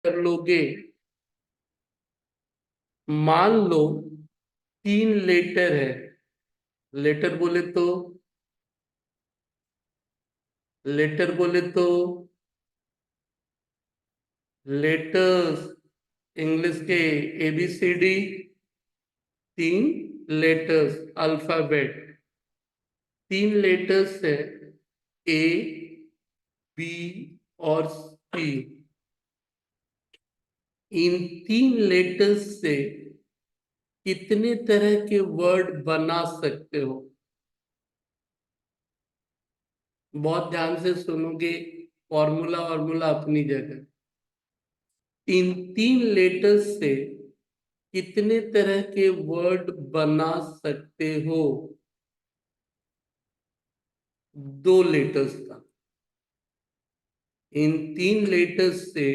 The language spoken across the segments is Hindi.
कर लोगे। मान लो 3 लेटर है। लेटर बोले तो लेटर बोले तो लेटर्स इंग्लिश के ABCD, 3 लेटर्स अल्फाबेट। 3 लेटर्स है A, B और C। इन 3 लेटर्स से कितने तरह के वर्ड बना सकते हो? बहुत ध्यान से सुनोगे। फॉर्मूला फॉर्मूला अपनी जगह। इन 3 लेटर्स से कितने तरह के वर्ड बना सकते हो? 2 लेटर्स का। इन 3 लेटर्स से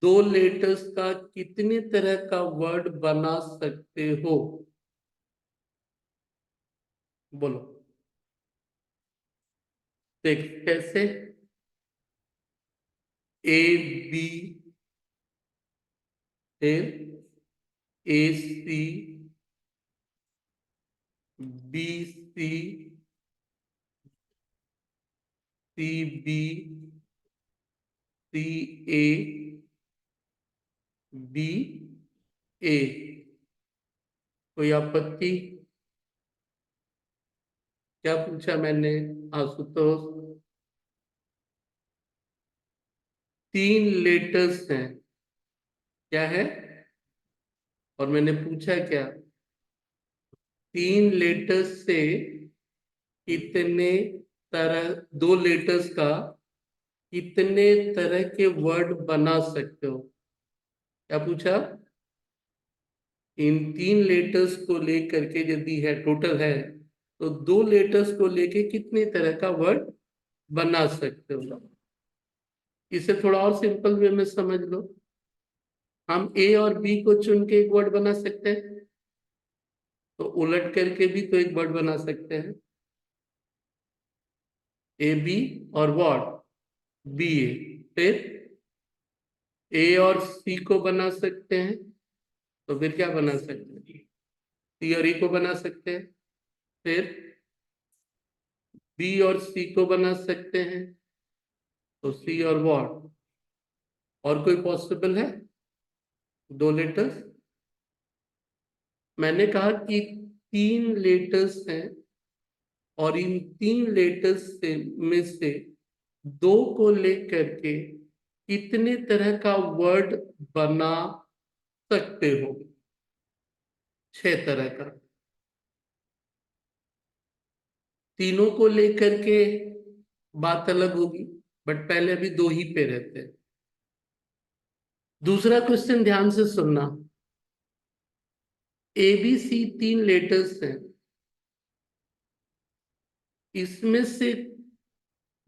2 लेटर्स का कितने तरह का वर्ड बना सकते हो? बोलो। देख कैसे। AB, फिर AC, BC, CB, CA, BA। कोई आपत्ति? क्या पूछा मैंने आशुतोष? 3 लेटर्स हैं। क्या है? और मैंने पूछा क्या? 3 लेटर्स से कितने तरह, 2 लेटर्स का कितने तरह के वर्ड बना सकते हो? क्या पूछा? इन 3 लेटर्स को लेकर के यदि है, टोटल है, तो 2 लेटर्स को लेके कितने तरह का वर्ड बना सकते हो? इसे थोड़ा और सिंपल वे में समझ लो। हम A और B को चुन के एक वर्ड बना सकते हैं, तो उलट करके भी तो एक वर्ड बना सकते हैं। AB और व्हाट, BA। फिर A और C को बना सकते हैं, तो फिर क्या बना सकते हैं? C और E को बना सकते हैं। फिर B और C को बना सकते हैं, तो C और व्हाट। और कोई पॉसिबल है? 2 लेटर्स। मैंने कहा कि 3 लेटर्स हैं, और इन 3 लेटर्स से में से 2 को लेकर के कितने तरह का वर्ड बना सकते हो? 6 तरह का। तीनों को लेकर के बात अलग होगी, बट पहले अभी 2 ही पे रहते हैं। दूसरा क्वेश्चन ध्यान से सुनना। ABC 3 लेटर्स हैं, इसमें से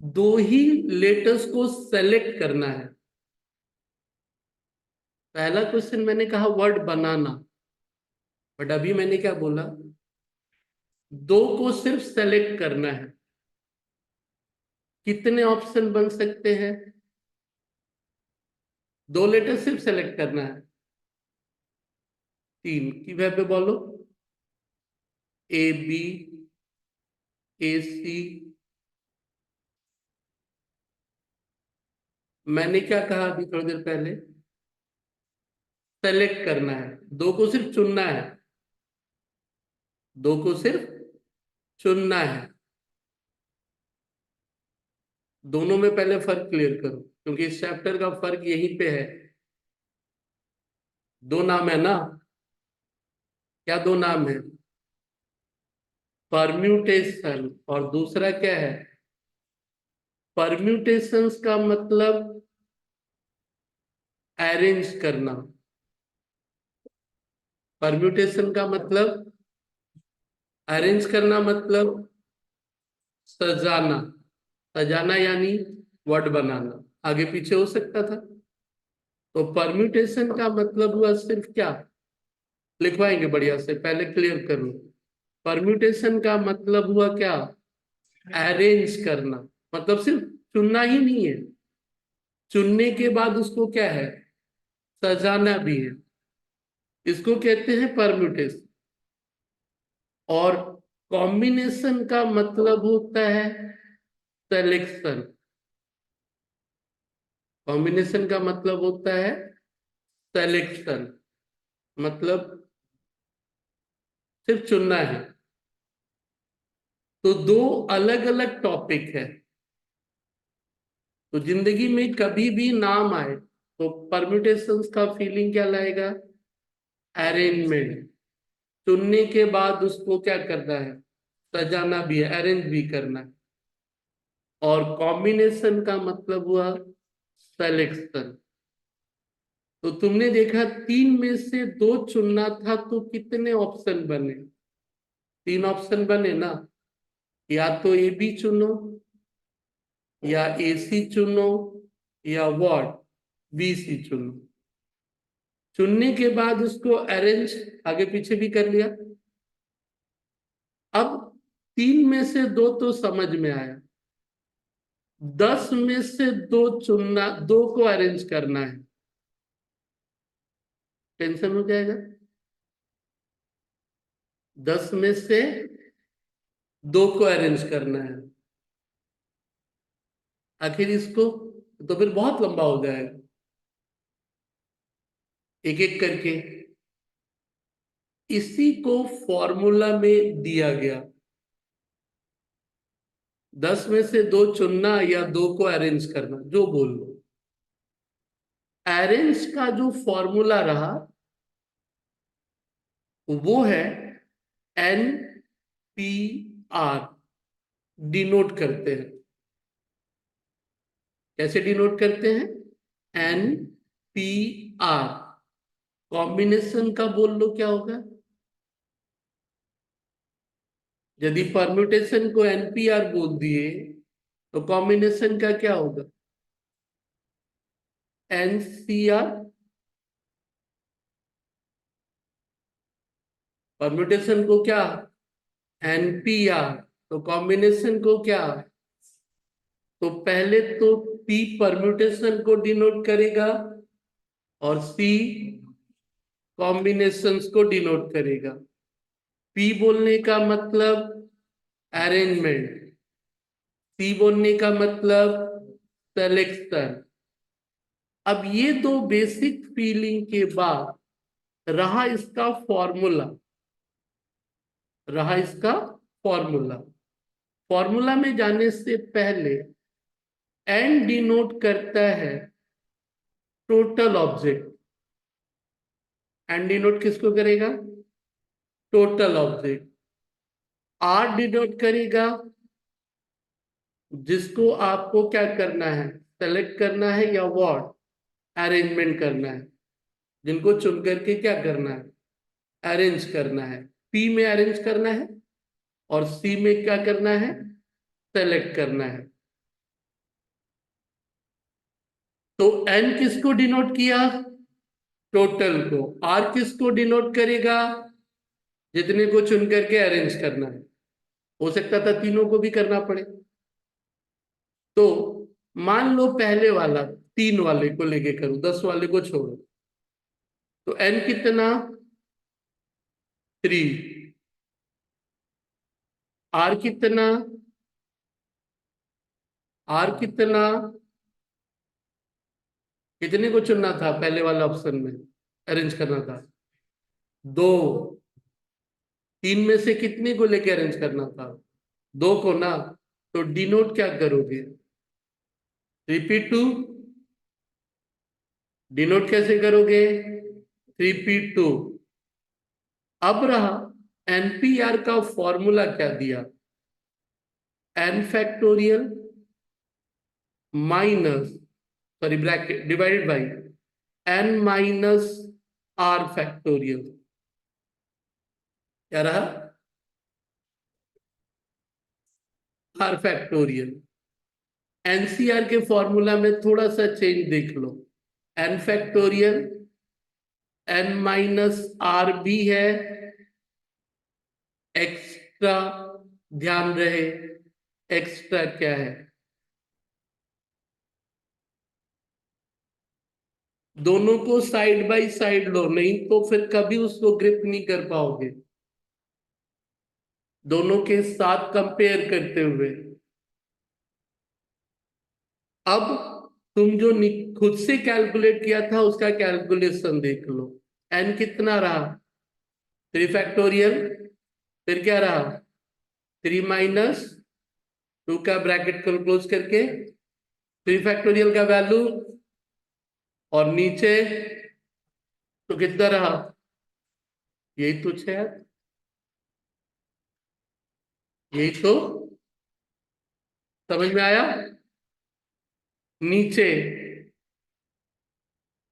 2 ही लेटर्स को सेलेक्ट करना है। पहला क्वेश्चन मैंने कहा वर्ड बनाना, बट अभी मैंने क्या बोला? 2 को सिर्फ सेलेक्ट करना है। कितने ऑप्शन बन सकते हैं? 2 लेटर सिर्फ सेलेक्ट करना है। 3 की वह पे बोलो। AB, AC। मैंने क्या कहा अभी थोड़ी देर पहले? सेलेक्ट करना है, 2 को सिर्फ चुनना है। 2 को सिर्फ चुनना है। दोनों में पहले फर्क क्लियर करो, क्योंकि इस चैप्टर का फर्क यहीं पे है। 2 नाम है ना? क्या 2 नाम है? परम्यूटेशन, और दूसरा क्या है? परम्यूटेशंस का मतलब अरेंज करना। परम्यूटेशन का मतलब अरेंज करना, मतलब सजाना। सजाना यानी वर्ड बनाना। आगे पीछे हो सकता था। तो परम्यूटेशन का मतलब हुआ सिर्फ क्या? लिखवाएंगे बढ़िया से, पहले क्लियर कर लो। परम्यूटेशन का मतलब हुआ क्या? अरेंज करना। मतलब सिर्फ चुनना ही नहीं है, चुनने के बाद उसको क्या है, सजाना भी है। इसको कहते हैं परम्यूटेशन। और कॉम्बिनेशन का मतलब होता है सिलेक्शन। कॉम्बिनेशन का मतलब होता है सिलेक्शन, मतलब सिर्फ चुनना है। तो दो अलग अलग टॉपिक है। तो जिंदगी में कभी भी नाम आए तो परम्यूटेशंस का फीलिंग क्या लाएगा, अरेंजमेंट। चुनने के बाद उसको क्या करना है, सजाना भी है, अरेंज भी करना है। और कॉम्बिनेशन का मतलब हुआ सिलेक्शन। तो तुमने देखा तीन में से दो चुनना था तो कितने ऑप्शन बने, तीन ऑप्शन बने ना। या तो ए बी चुनो, या ए सी चुनो, या वॉट बी सी चुनो। चुनने के बाद उसको अरेंज आगे पीछे भी कर लिया। अब तीन में से दो तो समझ में आया, 10 में से दो चुनना, दो को अरेंज करना है, टेंशन हो जाएगा। 10 में से दो को अरेंज करना है, आखिर इसको तो फिर बहुत लंबा हो जाएगा, एक एक करके। इसी को फॉर्मूला में दिया गया, 10 में से दो चुनना या दो को अरेंज करना, जो बोल लो। अरेंज का जो फॉर्मूला रहा वो है NPR, डिनोट करते हैं। कैसे डिनोट करते हैं, NPR। कॉम्बिनेशन का बोल लो क्या होगा, यदि परम्यूटेशन को NPR बोल दिए तो कॉम्बिनेशन का क्या होगा, NCR। परम्यूटेशन को क्या, NPR। तो कॉम्बिनेशन को क्या, तो पहले तो P परम्यूटेशन को डिनोट करेगा और C कॉम्बिनेशंस को डिनोट करेगा। P बोलने का मतलब अरेंजमेंट, C बोलने का मतलब सिलेक्शन। अब ये दो बेसिक फीलिंग के बाद रहा इसका फॉर्मूला, रहा इसका फॉर्मूला। फॉर्मूला में जाने से पहले एन डिनोट करता है टोटल ऑब्जेक्ट। एन डिनोट किसको करेगा, टोटल ऑब्जेक्ट। आर डिनोट करेगा जिसको आपको क्या करना है, सेलेक्ट करना है या व्हाट, अरेंजमेंट करना है, जिनको चुन करके क्या करना है, अरेंज करना है। पी में अरेंज करना है और सी में क्या करना है, सेलेक्ट करना है। तो एन किसको डिनोट किया, टोटल को। आर किसको डिनोट करेगा, जितने को चुन करके अरेंज करना है। हो सकता था तीनों को भी करना पड़े। तो मान लो पहले वाला, तीन वाले को लेके करूं, 10 वाले को छोड़ो, तो एन कितना, 3। आर कितना, आर कितना, कितने को चुनना था पहले वाला ऑप्शन में, अरेंज करना था, 2। तीन में से कितने को लेके अरेंज करना था, 2 को ना। तो डिनोट क्या करोगे, 3p2। डिनोट कैसे करोगे, 3p2। अब रहा NPR का फॉर्मूला क्या दिया, n factorial minus, sorry bracket divided by n minus r factorial. क्या रहा, r फैक्टोरियल। NCR के फॉर्मूला में थोड़ा सा चेंज देख लो, n factorial, n minus r भी है, एक्स्ट्रा, ध्यान रहे एक्स्ट्रा क्या है, दोनों को साइड बाय साइड लो, नहीं तो फिर कभी उसको ग्रिप नहीं कर पाओगे। दोनों के साथ कंपेयर करते हुए अब तुम जो खुद से कैलकुलेट किया था उसका कैलकुलेशन देख लो। एन कितना रहा? 3 फैक्टोरियल। फिर क्या रहा? 3 - 2 का ब्रैकेट क्लोज करके 3 फैक्टोरियल का वैल्यू, और नीचे तो कितना रहा? यही तो 6। यही तो, समझ में आया? नीचे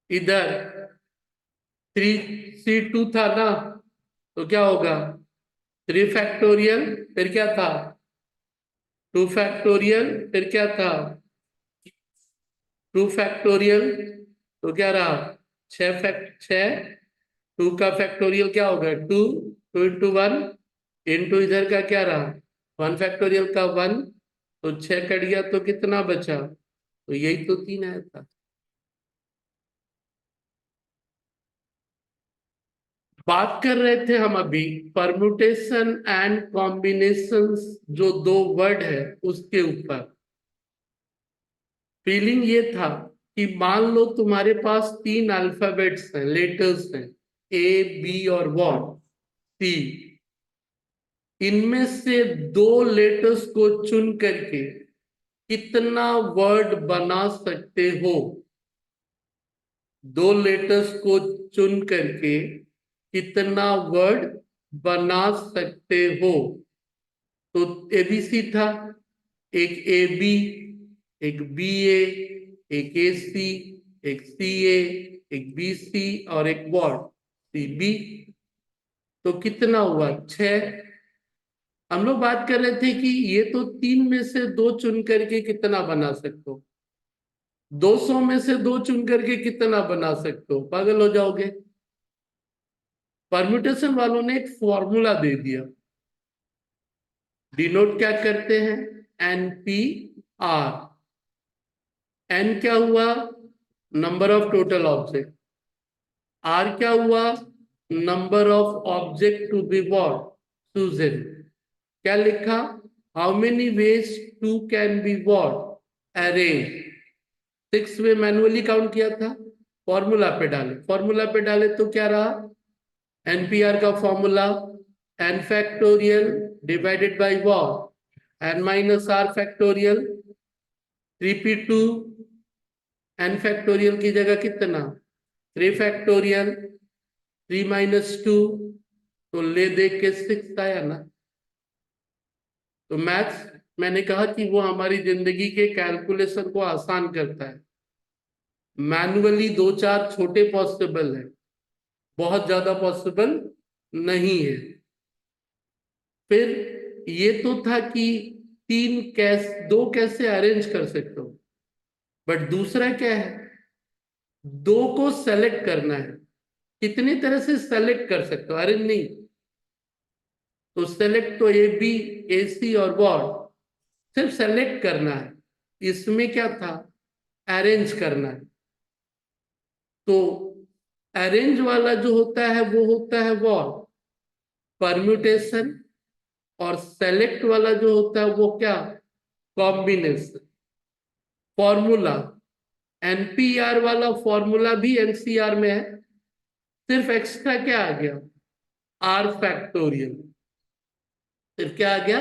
इधर 3C2 था ना, तो क्या होगा? 3 फैक्टोरियल, फिर क्या था? 2 फैक्टोरियल, फिर क्या था? 2 फैक्टोरियल, तो क्या रहा? 6। 2 का फैक्टोरियल क्या होगा? 2। 2 × 1 इंटू इधर का क्या रहा? 1 फैक्टोरियल का 1। तो 6 कट गया तो कितना बचा? तो यही तो 3 आया था। बात कर रहे थे हम अभी परम्यूटेशन एंड कॉम्बिनेशंस, जो दो वर्ड है उसके ऊपर। फीलिंग ये था कि मान लो तुम्हारे पास 3 अल्फाबेट्स हैं, लेटर्स हैं, ए बी और वॉट सी। इनमें से 2 लेटर्स को चुन करके कितना वर्ड बना सकते हो? 2 लेटर्स को चुन करके कितना वर्ड बना सकते हो? तो एबीसी था, एक ए बी, एक बी ए, एक ए सी, एक सी ए, एक बी सी और एक वॉट सी बी। तो कितना हुआ? 6। हम लोग बात कर रहे थे कि ये तो 3 में से 2 चुन करके कितना बना सकते हो? 200 में से 2 चुन करके कितना बना सकते हो? पागल हो जाओगे। परम्यूटेशन वालों ने एक फॉर्मूला दे दिया। डिनोट क्या करते हैं? NP-R। एन क्या हुआ? Number of total object. R क्या हुआ? Number of object to be what chosen. क्या लिखा? How many ways to can be what arranged. 6 way manually count किया था, फॉर्मूला पे डाले, फॉर्मूला पे डाले तो क्या रहा? एनपीआर का formula N factorial divided by what n - r factorial. 3p2 N factorial की जगह कितना? 3 फैक्टोरियल। 3 - 2, तो ले दे के 6 आया ना। तो मैथ्स, मैंने कहा कि वो हमारी जिंदगी के कैलकुलेशन को आसान करता है। मैनुअली 2-4 छोटे पॉसिबल है, बहुत ज्यादा पॉसिबल नहीं है। फिर ये तो था कि 2 कैसे अरेंज कर सकते हो, बट दूसरा क्या है? 2 को सेलेक्ट करना है। कितनी तरह से सेलेक्ट कर सकते हो? अरेंज नहीं। तो सेलेक्ट तो ए बी, ए सी और वॉट, सिर्फ सेलेक्ट करना है। इसमें क्या था? अरेंज करना है। तो अरेंज वाला जो होता है वो होता है वॉट परम्यूटेशन, और सेलेक्ट वाला जो होता है वो क्या? कॉम्बिनेशन। फॉर्मूला एनपीआर वाला फॉर्मूला भी एनसीआर में है, सिर्फ एक्स्ट्रा क्या आ गया? R factorial. सिर्फ क्या आ गया?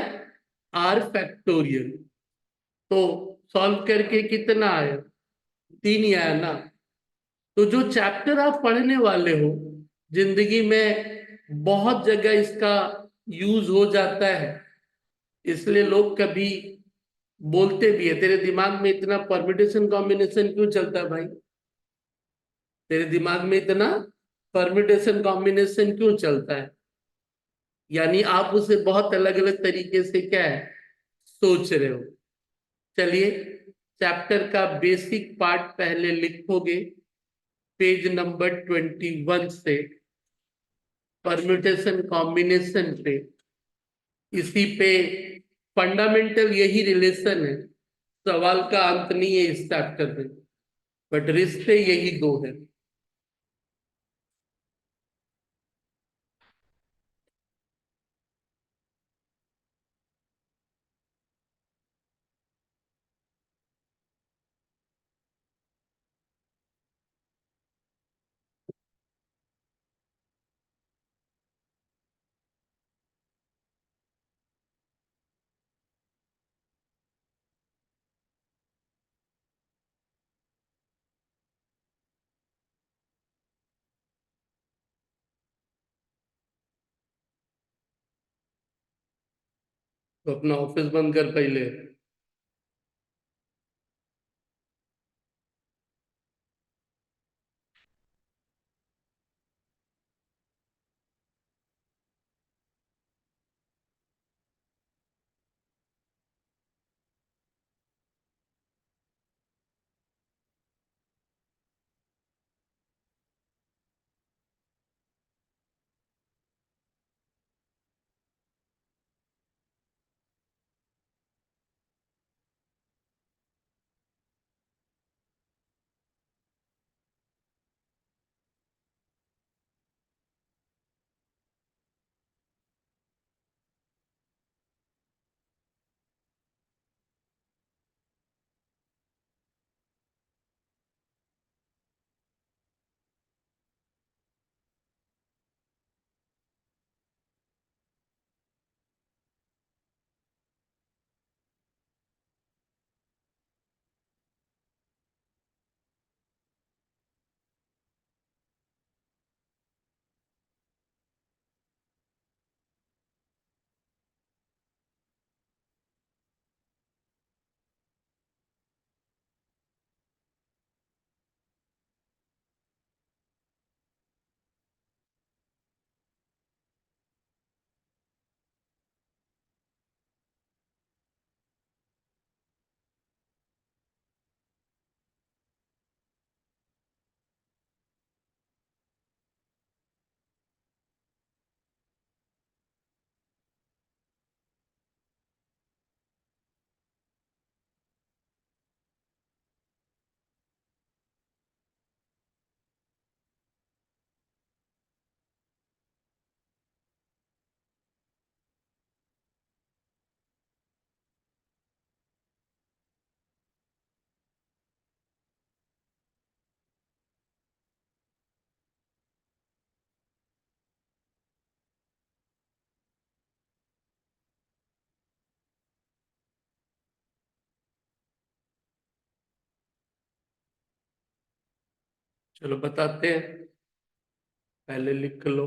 R factorial. तो सॉल्व करके कितना आया? 3 ही आया ना। तो जो चैप्टर आप पढ़ने वाले हो, जिंदगी में बहुत जगह इसका यूज हो जाता है, इसलिए लोग कभी बोलते भी है, तेरे दिमाग में इतना परम्यूटेशन कॉम्बिनेशन क्यों चलता है भाई? तेरे दिमाग में इतना परम्यूटेशन कॉम्बिनेशन क्यों चलता है? यानी आप उसे बहुत अलग अलग तरीके से क्या है, सोच रहे हो। चलिए, चैप्टर का बेसिक पार्ट पहले लिखोगे, पेज नंबर 21 से परम्यूटेशन कॉम्बिनेशन पे। इसी पे फंडामेंटल यही रिलेशन है, सवाल का अंत नहीं है इस चैप्टर में, बट रिश्ते यही 2 है। तो अपना ऑफिस बंद कर पहले। चलो बताते हैं, पहले लिख लो।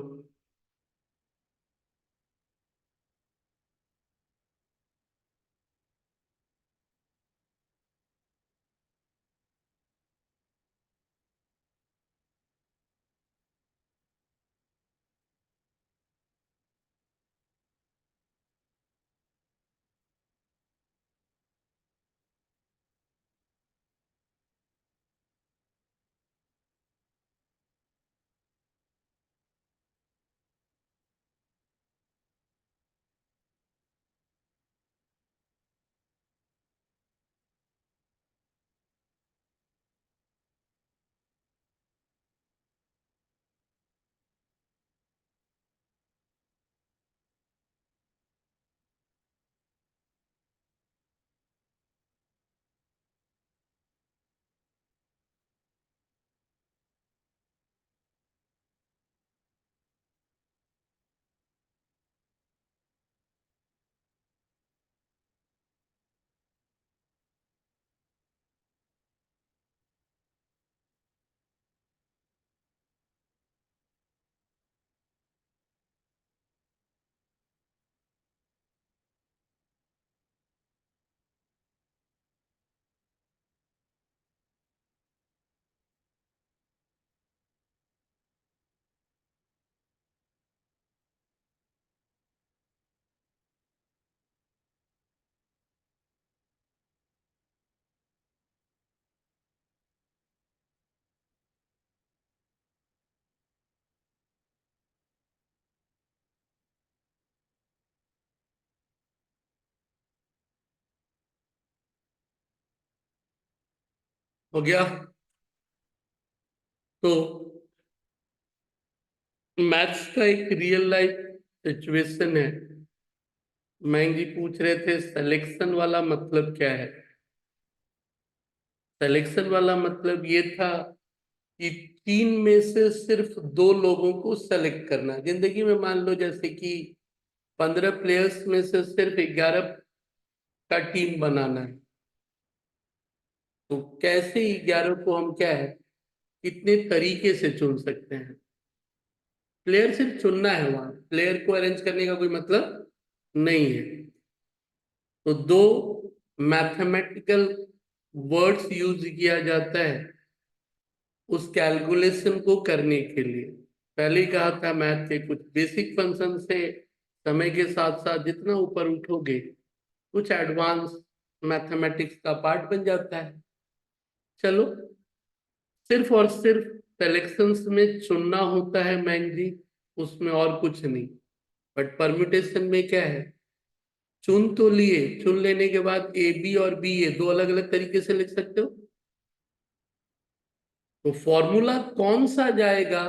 हो गया। तो मैथ्स का एक रियल लाइफ सिचुएशन है। मयंक जी पूछ रहे थे सिलेक्शन वाला मतलब क्या है। सिलेक्शन वाला मतलब ये था कि तीन में से सिर्फ दो लोगों को सेलेक्ट करना। जिंदगी में मान लो जैसे कि 15 प्लेयर्स में से सिर्फ 11 का टीम बनाना है। तो कैसे 11 को हम क्या है, कितने तरीके से चुन सकते हैं। प्लेयर सिर्फ चुनना है, वहां प्लेयर को अरेंज करने का कोई मतलब नहीं है। तो दो मैथमेटिकल वर्ड्स यूज किया जाता है उस कैलकुलेशन को करने के लिए। पहले ही कहा था मैथ के कुछ बेसिक फंक्शन से समय के साथ साथ जितना ऊपर उठोगे कुछ एडवांस मैथमेटिक्स का पार्ट बन जाता है। चलो, सिर्फ और सिर्फ सिलेक्शंस में चुनना होता है मैम जी, उसमें और कुछ नहीं। बट परम्यूटेशन में क्या है, चुन तो लिए, चुन लेने के बाद ए बी और बी ए दो अलग अलग तरीके से लिख सकते हो। तो फॉर्मूला कौन सा जाएगा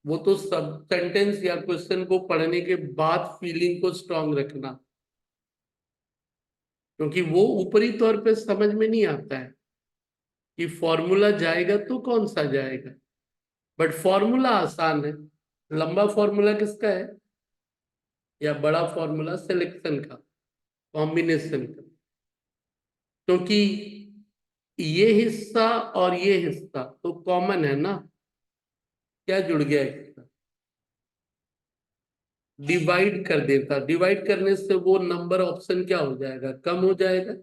वो तो सब सेंटेंस या क्वेश्चन को पढ़ने के बाद फीलिंग को स्ट्रांग रखना, क्योंकि वो ऊपरी तौर पे समझ में नहीं आता है कि फॉर्मूला जाएगा तो कौन सा जाएगा। बट फॉर्मूला आसान है। लंबा फॉर्मूला किसका है, या बड़ा फॉर्मूला सिलेक्शन का, कॉम्बिनेशन का। क्योंकि ये हिस्सा और ये हिस्सा तो कॉमन है ना, क्या जुड़ गया इसका, डिवाइड कर देता। डिवाइड करने से वो नंबर ऑप्शन क्या हो जाएगा, कम हो जाएगा।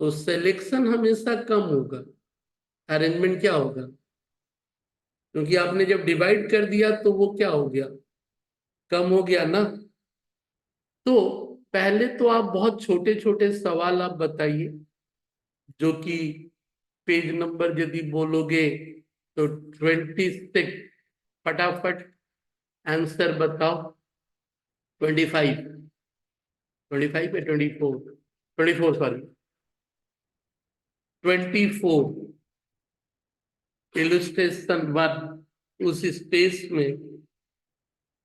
तो सिलेक्शन हमेशा कम होगा, अरेंजमेंट क्या होगा, क्योंकि आपने जब डिवाइड कर दिया तो वो क्या हो गया, कम हो गया ना। तो पहले तो आप बहुत छोटे छोटे सवाल आप बताइए, जो कि पेज नंबर यदि बोलोगे तो 26, फटाफट आंसर बताओ। 25, 25 या 24, 24 सॉरी, 24 इलस्ट्रेशन 1। उस स्पेस में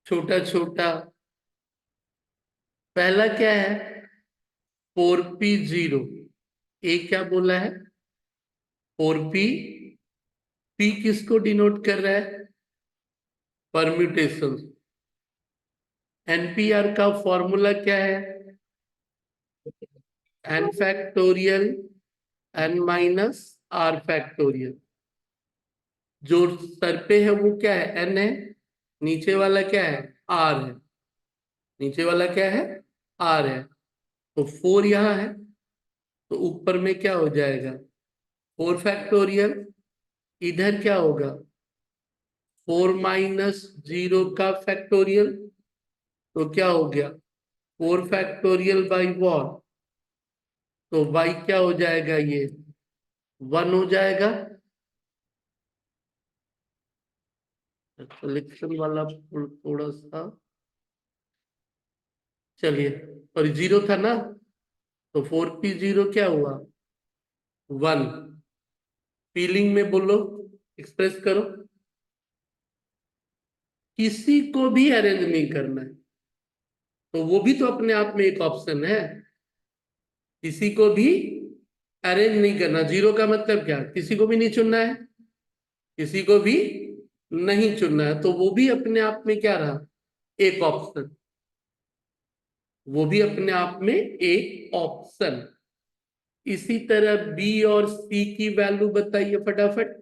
छोटा छोटा पहला क्या है, 4p0। ए क्या बोला है, 4p। पी किसको डिनोट कर रहा है, परम्यूटेशन। एनपीआर का फॉर्मूला क्या है, N factorial N minus R factorial. जो सर पे है वो क्या है, एन है। नीचे वाला क्या है, आर है। नीचे वाला क्या है, आर है। तो 4 यहाँ है, तो ऊपर में क्या हो जाएगा, 4 फैक्टोरियल। इधर क्या होगा, 4 - 0 का फैक्टोरियल। तो क्या हो गया, 4 फैक्टोरियल बाई वॉट, तो बाई क्या हो जाएगा, ये 1 हो जाएगा। सिलेक्शन वाला थोड़ा सा, चलिए, और 0 था ना, तो 4p0 क्या हुआ, 1। फीलिंग में बोलो, एक्सप्रेस करो। किसी को भी अरेंज नहीं करना है, तो वो भी तो अपने आप में एक ऑप्शन है। किसी को भी अरेंज नहीं करना, 0 का मतलब क्या, किसी को भी नहीं चुनना है, किसी को भी नहीं चुनना है, तो वो भी अपने आप में क्या रहा, एक ऑप्शन। वो भी अपने आप में एक ऑप्शन। इसी तरह बी और सी की वैल्यू बताइए फटाफट।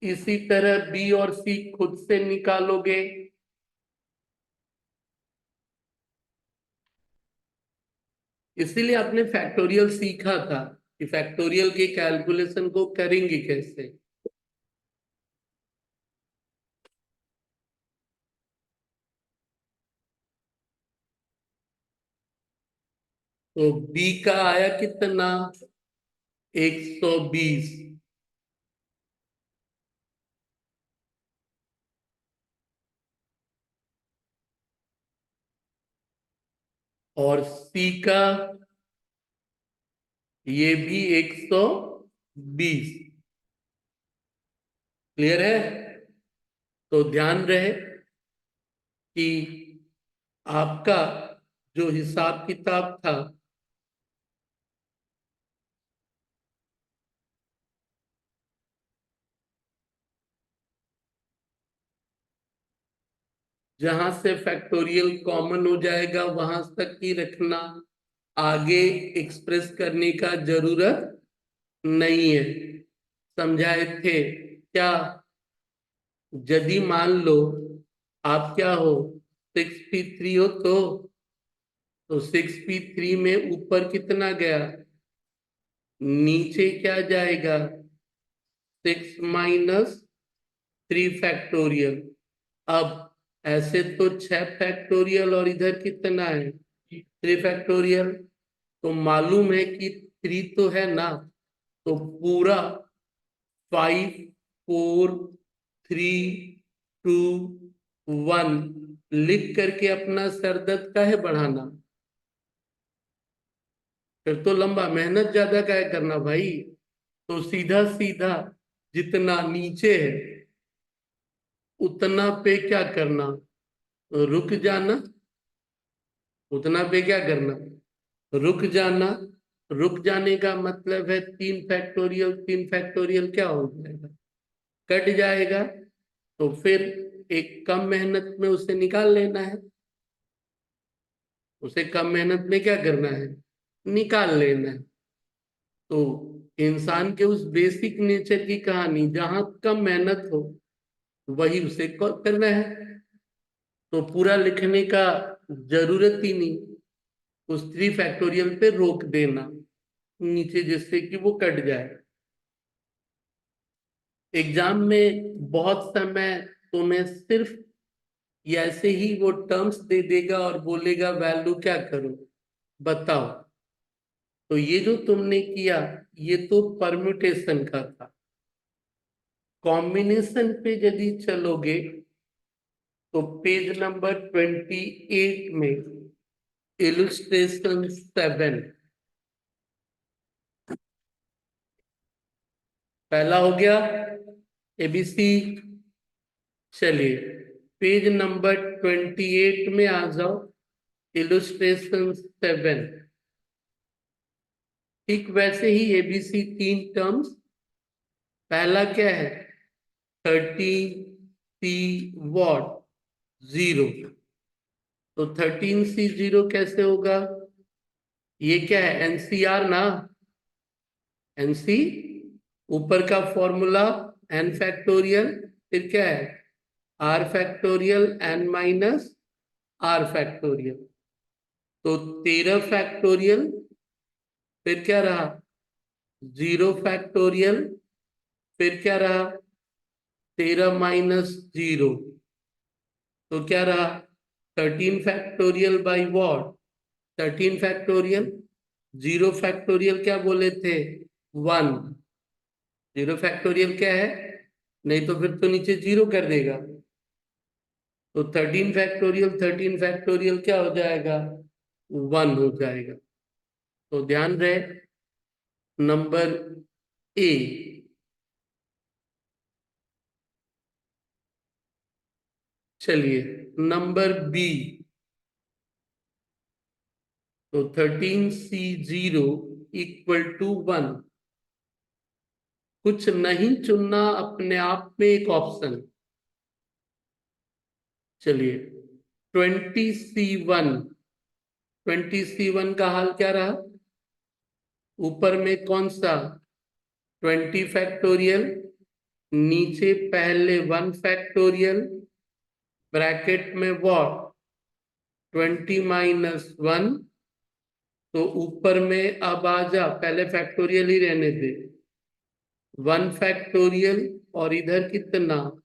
इसी तरह बी और सी खुद से निकालोगे। इसीलिए आपने फैक्टोरियल सीखा था कि फैक्टोरियल के कैलकुलेशन को करेंगे कैसे। तो बी का आया कितना, 120। और सी का ये भी 120। क्लियर है। तो ध्यान रहे कि आपका जो हिसाब किताब था, जहां से फैक्टोरियल कॉमन हो जाएगा वहां तक ही रखना। आगे एक्सप्रेस करने का जरूरत नहीं है। समझाए थे क्या। यदि मान लो आप क्या हो, 63 हो, तो तो 6p3 में ऊपर कितना गया, नीचे क्या जाएगा, 6 - 3 फैक्टोरियल। अब ऐसे तो 6 फैक्टोरियल और इधर कितना है, 3 फैक्टोरियल। तो मालूम है कि 3 तो है ना, तो पूरा 5 4 3 2 1 लिख करके अपना सरदर्द का है बढ़ाना। फिर तो लंबा मेहनत ज्यादा का है करना भाई। तो सीधा सीधा जितना नीचे है उतना पे क्या करना, रुक जाना। उतना पे क्या करना, रुक जाना। रुक जाने का मतलब है 3 फैक्टोरियल, 3 फैक्टोरियल क्या हो जाएगा, कट जाएगा। तो फिर एक कम मेहनत में उसे निकाल लेना है, उसे कम मेहनत में क्या करना है, निकाल लेना है। तो इंसान के उस बेसिक नेचर की कहानी, जहां कम मेहनत हो वही उसे करना है। तो पूरा लिखने का जरूरत ही नहीं, उस 3 फैक्टोरियल पे रोक देना नीचे, जिससे कि वो कट जाए। एग्जाम में बहुत समय तुम्हें सिर्फ ये ऐसे ही वो टर्म्स दे देगा और बोलेगा वैल्यू क्या करो, बताओ। तो ये जो तुमने किया ये तो परम्यूटेशन का था। कॉम्बिनेशन पे यदि चलोगे तो पेज नंबर 28 में इलस्ट्रेशन 7 पहला हो गया, एबीसी। चलिए पेज नंबर 28 में आ जाओ, इलस्ट्रेशन 7। ठीक वैसे ही एबीसी 3 टर्म्स। पहला क्या है, 13c0। तो 13c0 कैसे होगा, ये क्या है, एनसीआर ना, एनसी ऊपर का फॉर्मूला n फैक्टोरियल, फिर क्या है r factorial n - r factorial. तो 13 फैक्टोरियल, फिर क्या रहा 0 फैक्टोरियल, फिर क्या रहा 13 - 0, तो क्या रहा 13 factorial by what, 13 factorial. 0 factorial क्या बोले थे, 1। 0 फैक्टोरियल क्या है, नहीं तो फिर तो नीचे 0 कर देगा। तो 13 फैक्टोरियल, 13 फैक्टोरियल क्या हो जाएगा, 1 हो जाएगा। तो ध्यान रहे, नंबर ए। चलिए नंबर बी। तो 13c0 = 1। कुछ नहीं चुनना, अपने आप में एक ऑप्शन। चलिए 20c1, 20c1 का हाल क्या रहा, ऊपर में कौन सा 20 फैक्टोरियल, नीचे पहले 1 फैक्टोरियल, ब्रैकेट में व्हाट 20 - 1। तो ऊपर में अब आ जा, पहले फैक्टोरियल ही रहने दे, 1 फैक्टोरियल, और इधर कितना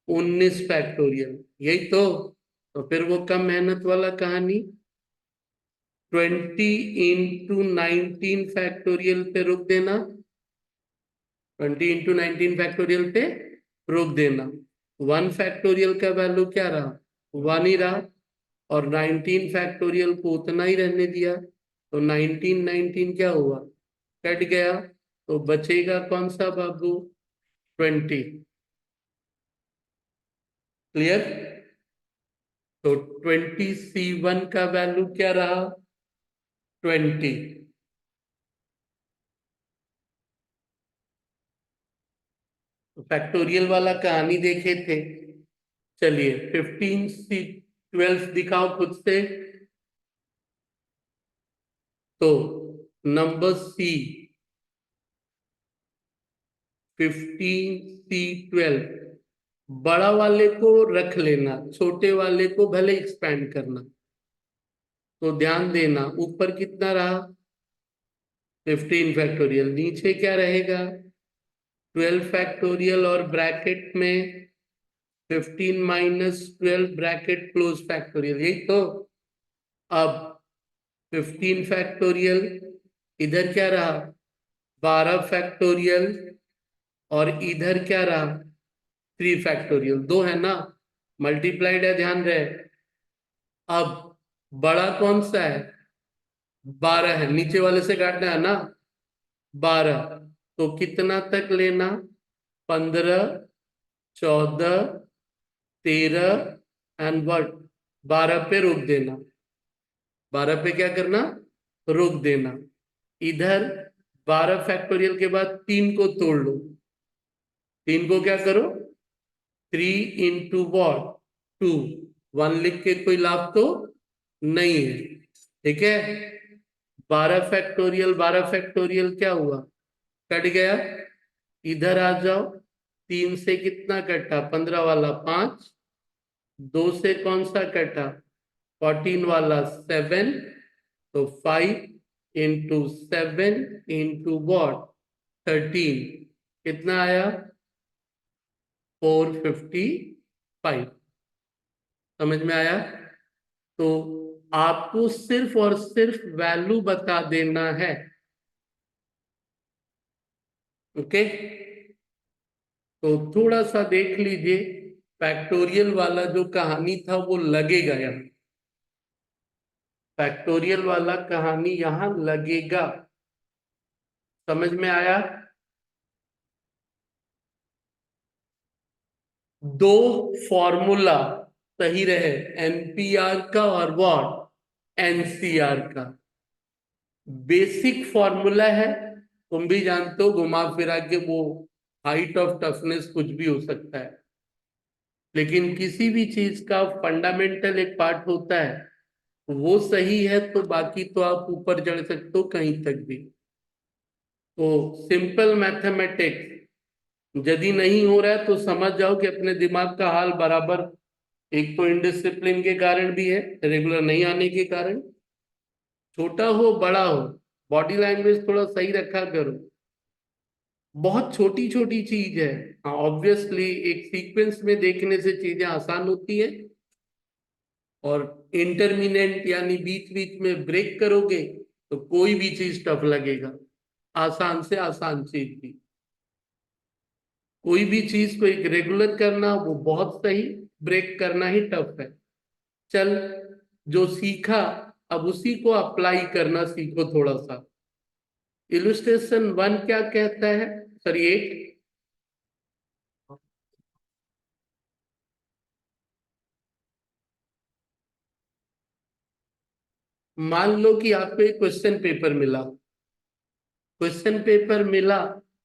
19 फैक्टोरियल, यही तो फिर वो कम मेहनत वाला कहानी, 20 × 19 फैक्टोरियल पे रोक देना, 20 × 19 फैक्टोरियल पे रोक देना। 1 फैक्टोरियल का वैल्यू क्या रहा, 1 ही रहा, और 19 फैक्टोरियल को उतना ही रहने दिया। तो 19 क्या हुआ, कट गया। तो बचेगा कौन सा बाबू, 20। क्लियर। तो 20c1 का वैल्यू क्या रहा, 20। फैक्टोरियल वाला कहानी देखे थे। चलिए 15c12 दिखाओ खुद से। तो नंबर सी 15c12, बड़ा वाले को रख लेना, छोटे वाले को भले एक्सपैंड करना। तो ध्यान देना, ऊपर कितना रहा 15 फैक्टोरियल, नीचे क्या रहेगा 12 फैक्टोरियल और ब्रैकेट में 15 माइनस 12 ब्रैकेट क्लोज फैक्टोरियल, यही तो। अब 15 फैक्टोरियल, इधर क्या रहा 12 फैक्टोरियल, और इधर क्या रहा 3 फैक्टोरियल, दो है ना, मल्टीप्लाइड है, ध्यान रहे। अब बड़ा कौन सा है 12 है, नीचे वाले से काटना है ना 12, तो कितना तक लेना 15, 14, 13 एंड वट 12 पे रोक देना, 12 पे क्या करना रोक देना। इधर 12 फैक्टोरियल के बाद 3 को तोड़ लो, 3 को क्या करो 3 इंटू वॉट 2, 1 लिख के कोई लाभ तो नहीं है, ठीक है। 12 फैक्टोरियल क्या हुआ कट गया, इधर आ जाओ, 3 से कितना कटा 15 वाला 5, 2 से कौन सा कटा 14 वाला 7, तो 5 इंटू 7 इंटू वॉट 13, कितना आया 455, समझ में आया। तो आपको सिर्फ और सिर्फ वैल्यू बता देना है, ओके। तो थोड़ा सा देख लीजिए, फैक्टोरियल वाला जो कहानी था वो लगेगा यहाँ, फैक्टोरियल वाला कहानी यहाँ लगेगा, समझ में आया। दो फॉर्मूला सही रहे, एनपीआर का और व्हाट एनसीआर का, बेसिक फॉर्मूला है, तुम भी जानते हो, घुमा फिरा के वो हाइट ऑफ टफनेस कुछ भी हो सकता है, लेकिन किसी भी चीज का फंडामेंटल एक पार्ट होता है, वो सही है तो बाकी तो आप ऊपर चढ़ सकते हो कहीं तक भी। तो सिंपल मैथमेटिक्स यदि नहीं हो रहा है तो समझ जाओ कि अपने दिमाग का हाल बराबर, एक तो इनडिसिप्लिन के कारण भी है, रेगुलर नहीं आने के कारण, छोटा हो बड़ा हो बॉडी लैंग्वेज थोड़ा सही रखा करो, बहुत छोटी छोटी चीज है। हाँ ऑब्वियसली एक सीक्वेंस में देखने से चीजें आसान होती है, और इंटरमिनेंट यानी बीच बीच में ब्रेक करोगे तो कोई भी चीज टफ लगेगा, आसान से आसान चीज भी, कोई भी चीज को एक रेगुलर करना वो बहुत सही, ब्रेक करना ही टफ है। चल, जो सीखा अब उसी को अप्लाई करना सीखो थोड़ा सा। इलस्ट्रेशन 1 क्या कहता है, सॉरी 8, मान लो कि आपको एक क्वेश्चन पेपर मिला, क्वेश्चन पेपर मिला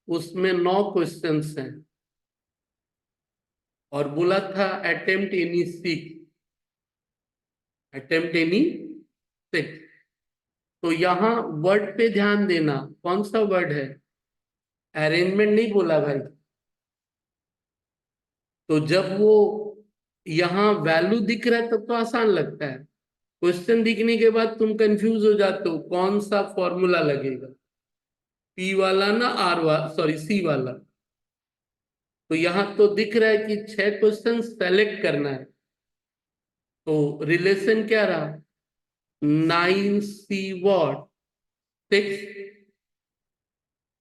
उसमें 9 क्वेश्चंस हैं, और बोला था अटेम्प्ट एनी 6, अटेम्प्ट एनी 6, तो यहां वर्ड पे ध्यान देना, कौन सा वर्ड है, अरेंजमेंट नहीं बोला भाई। तो जब वो यहाँ वैल्यू दिख रहा है तब तो आसान लगता है, क्वेश्चन दिखने के बाद तुम कंफ्यूज हो जाते हो कौन सा फॉर्मूला लगेगा, पी वाला ना आर वाला, सॉरी सी वाला। तो यहाँ तो दिख रहा है कि 6 क्वेश्चन सेलेक्ट करना है, तो रिलेशन क्या रहा 9 सी वॉट 6,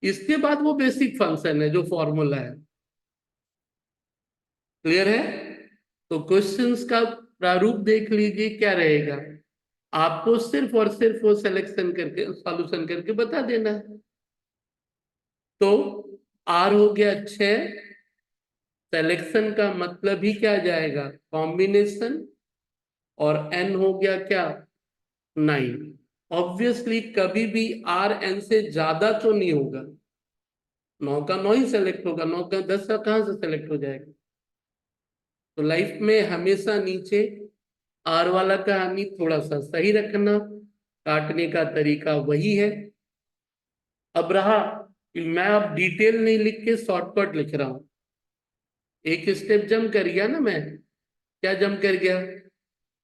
इसके बाद वो बेसिक फंक्शन है जो फॉर्मूला है, क्लियर है। तो क्वेश्चंस का प्रारूप देख लीजिए क्या रहेगा, आपको सिर्फ और सिर्फ वो सिलेक्शन करके सॉल्यूशन करके बता देना है। तो आर हो गया 6, सिलेक्शन का मतलब ही क्या जाएगा कॉम्बिनेशन, और एन हो गया क्या 9, ऑब्वियसली कभी भी आर एन से ज्यादा तो नहीं होगा, 9 का 9 ही सेलेक्ट होगा, 9 का 10 का कहां से सेलेक्ट हो जाएगा। तो लाइफ में हमेशा नीचे आर वाला कहानी थोड़ा सा सही रखना, काटने का तरीका वही है। अब रहा कि मैं अब डिटेल नहीं लिख के शॉर्टकट लिख रहा हूं, एक स्टेप जंप कर गया ना मैं, क्या जंप कर गया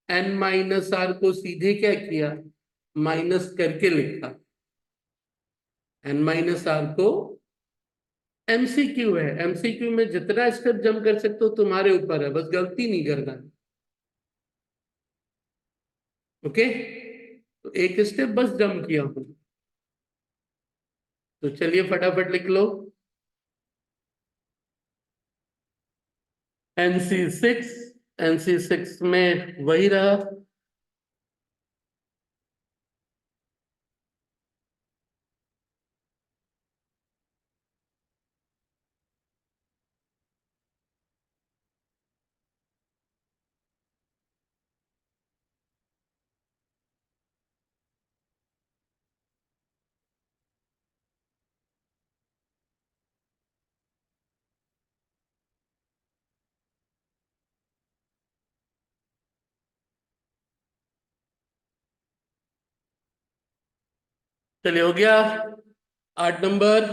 एन माइनस आर को सीधे क्या किया, माइनस करके लिखा। एन माइनस आर को, एमसीक्यू है, एमसीक्यू में जितना स्टेप जम कर सकते हो तुम्हारे ऊपर है, बस गलती नहीं करना है। ओके, तो एक स्टेप बस जम किया हूं। तो चलिए फटाफट लिख लो। NC6, NC6 में वही रहा। चलिए हो गया। 8 नंबर।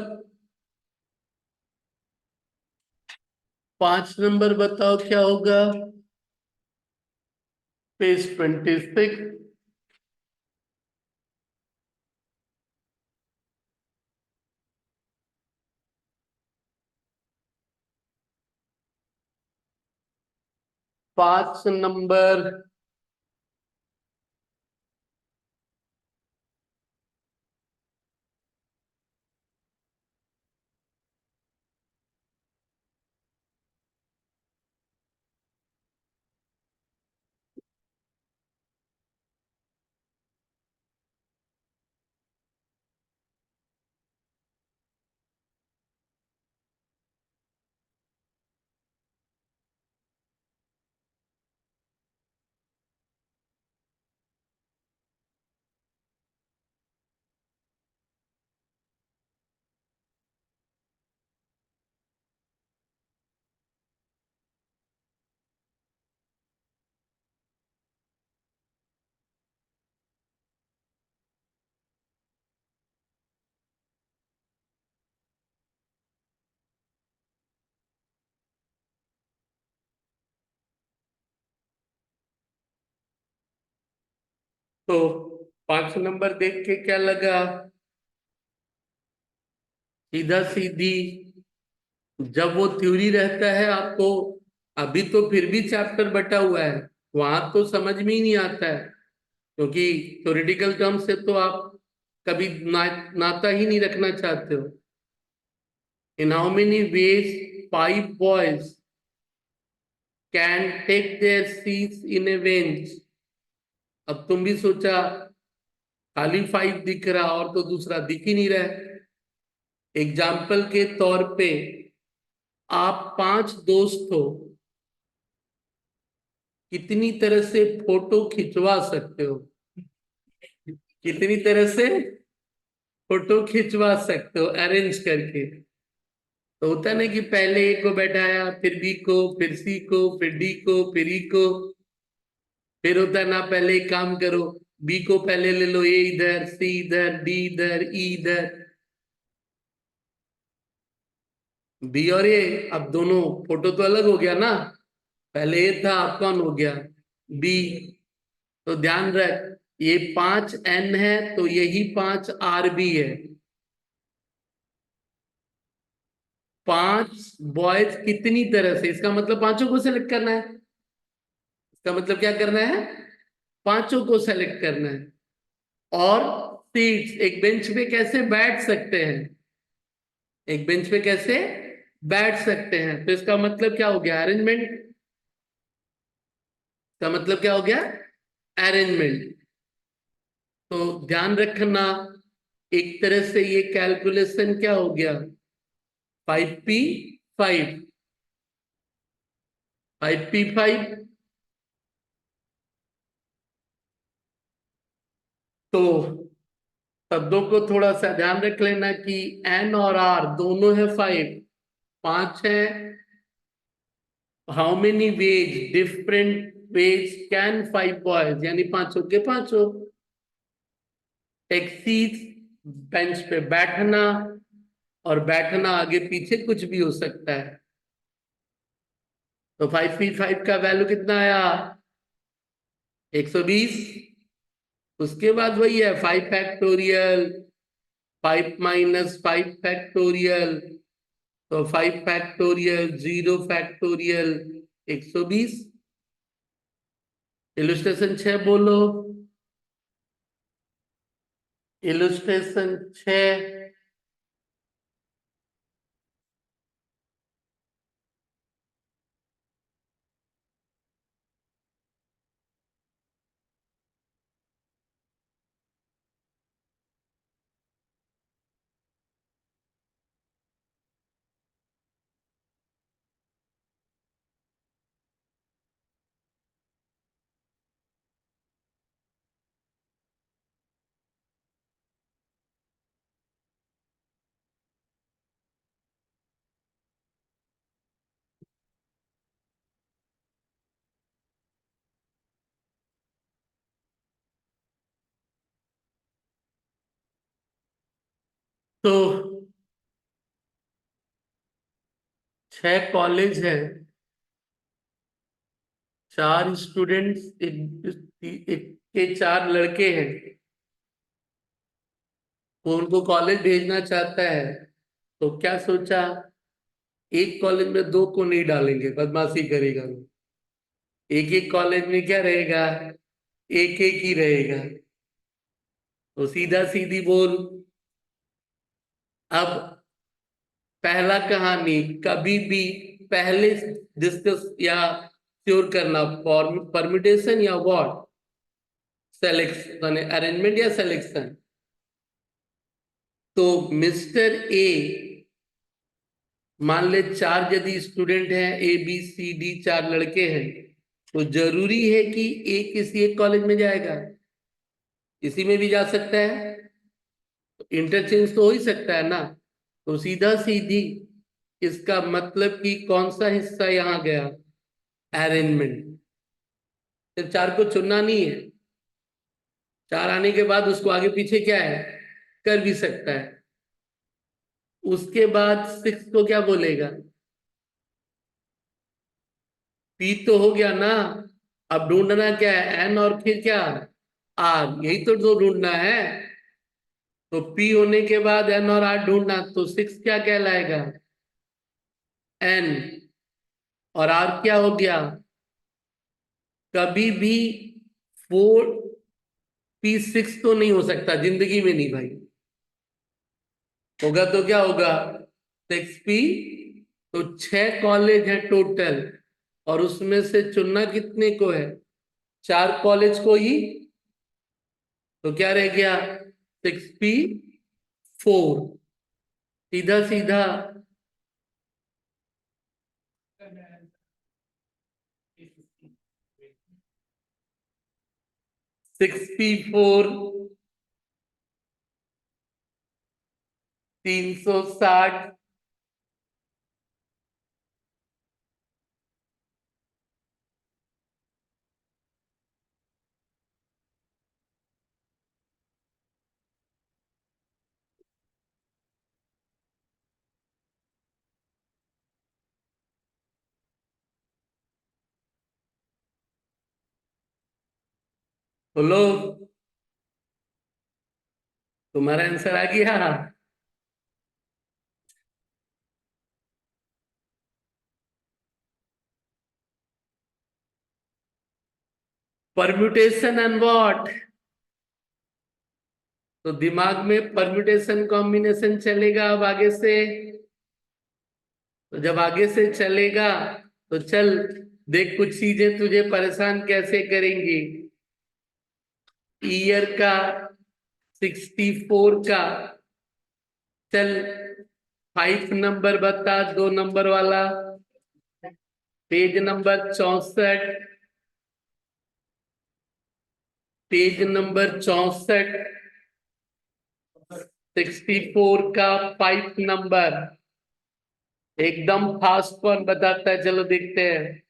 5 नंबर बताओ क्या होगा। पेज 26। 5 नंबर। तो 5 नंबर देख के क्या लगा, सीधा सीधी। जब वो थ्योरी रहता है आपको, अभी तो फिर भी चैप्टर बटा हुआ है, वहां तो समझ में ही नहीं आता है, क्योंकि थ्योरेटिकल टर्म से तो आप कभी नाता ही नहीं रखना चाहते हो। In how many ways 5 boys can take their seats in a bench. अब तुम भी सोचा, खाली 5 दिख रहा और तो दूसरा दिख ही नहीं रहा है। एग्जाम्पल के तौर पे, आप 5 दोस्त हो, कितनी तरह से फोटो खिंचवा सकते हो, कितनी तरह से फोटो खिंचवा सकते हो अरेंज करके। तो होता नहीं कि पहले ए को बैठाया, फिर बी को, फिर सी को, फिर डी को, फिर ई को। फिर होता ना, पहले एक काम करो, बी को पहले ले लो, ए इधर, सी इधर, डी इधर, ई इधर, बी और ए। अब दोनों फोटो तो अलग हो गया ना, पहले ए था, अब कौन हो गया, बी। तो ध्यान रख, ये 5 N है तो यही 5 R भी है। 5 बॉयज कितनी तरह से, इसका मतलब पांचों को सेलेक्ट करना है। इसका मतलब क्या करना है, पांचों को सेलेक्ट करना है। और सीट्स, एक बेंच पे कैसे बैठ सकते हैं, एक बेंच पे कैसे बैठ सकते हैं, तो इसका मतलब क्या हो गया, अरेंजमेंट। का मतलब क्या हो गया, अरेंजमेंट। तो ध्यान रखना, एक तरह से ये कैलकुलेशन क्या हो गया, 5P5, 5P5। तो शब्दों को थोड़ा सा ध्यान रख लेना कि N और R दोनों है 5, 5 है। How many veg, different ways can 5 boys, यानी पांचों के पांचों। टैक्सीज, बेंच पे बैठना, और बैठना आगे पीछे कुछ भी हो सकता है। तो 5P5 का वैल्यू कितना आया, 120। उसके बाद वही है 5 फैक्टोरियल, 5 - 5 फैक्टोरियल, तो 5 फैक्टोरियल, 0 फैक्टोरियल, 120। इलस्ट्रेशन 6 बोलो। इलस्ट्रेशन 6। तो 6 कॉलेज है, 4 स्टूडेंट्स, एक के 4 लड़के हैं। वो उनको कॉलेज भेजना चाहता है, तो क्या सोचा, एक कॉलेज में दो को नहीं डालेंगे, बदमाशी करेगा वो। एक एक कॉलेज में क्या रहेगा, एक एक ही रहेगा। तो सीधा सीधी बोल। अब पहला कहानी, कभी भी पहले डिस्कस या श्योर करना, परमिटेशन या व्हाट, सेलेक्शन, अरेंजमेंट या सिलेक्शन। तो मिस्टर ए, मान ले 4 यदि स्टूडेंट हैं, A B C D, 4 लड़के हैं, तो जरूरी है कि एक किसी एक कॉलेज में जाएगा, इसी में भी जा सकता है, तो इंटरचेंज तो हो ही सकता है ना। तो सीधा सीधी इसका मतलब कि कौन सा हिस्सा यहाँ गया, अरेंजमेंट। सिर्फ 4 को चुनना नहीं है, 4 आने के बाद उसको आगे पीछे क्या है, कर भी सकता है। उसके बाद 6 को क्या बोलेगा, पी तो हो गया ना। अब ढूंढना क्या है, एन और फिर क्या, आर, यही तो दो ढूंढना है। तो पी होने के बाद एन और आर ढूंढना, तो 6 क्या कहलाएगा, एन। और आर क्या हो गया, कभी भी 4 P 6 तो नहीं हो सकता जिंदगी में, नहीं भाई। होगा तो क्या होगा, 6 P। तो 6 कॉलेज है टोटल, और उसमें से चुनना कितने को है, 4 कॉलेज को ही। तो क्या रह गया, 6 P 4। सीधा सीधा 6 P 4, 360। बोलो, तुम्हारा आंसर आ गया। परम्यूटेशन एंड व्हाट, तो दिमाग में परम्यूटेशन कॉम्बिनेशन चलेगा अब आगे से। तो जब आगे से चलेगा, तो चल देख, कुछ चीजें तुझे परेशान कैसे करेंगी। ईयर का 64 का, चल 5 नंबर बता, 2 नंबर वाला। पेज नंबर 64, पेज नंबर 64, 64 का 5 नंबर। एकदम फास्ट कौन बताता है, चलो देखते हैं।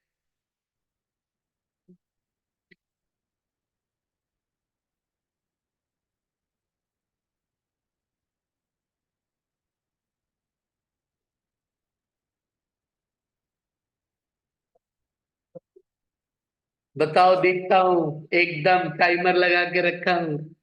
बताओ, देखता हूँ, एकदम टाइमर लगा के रखा हूँ।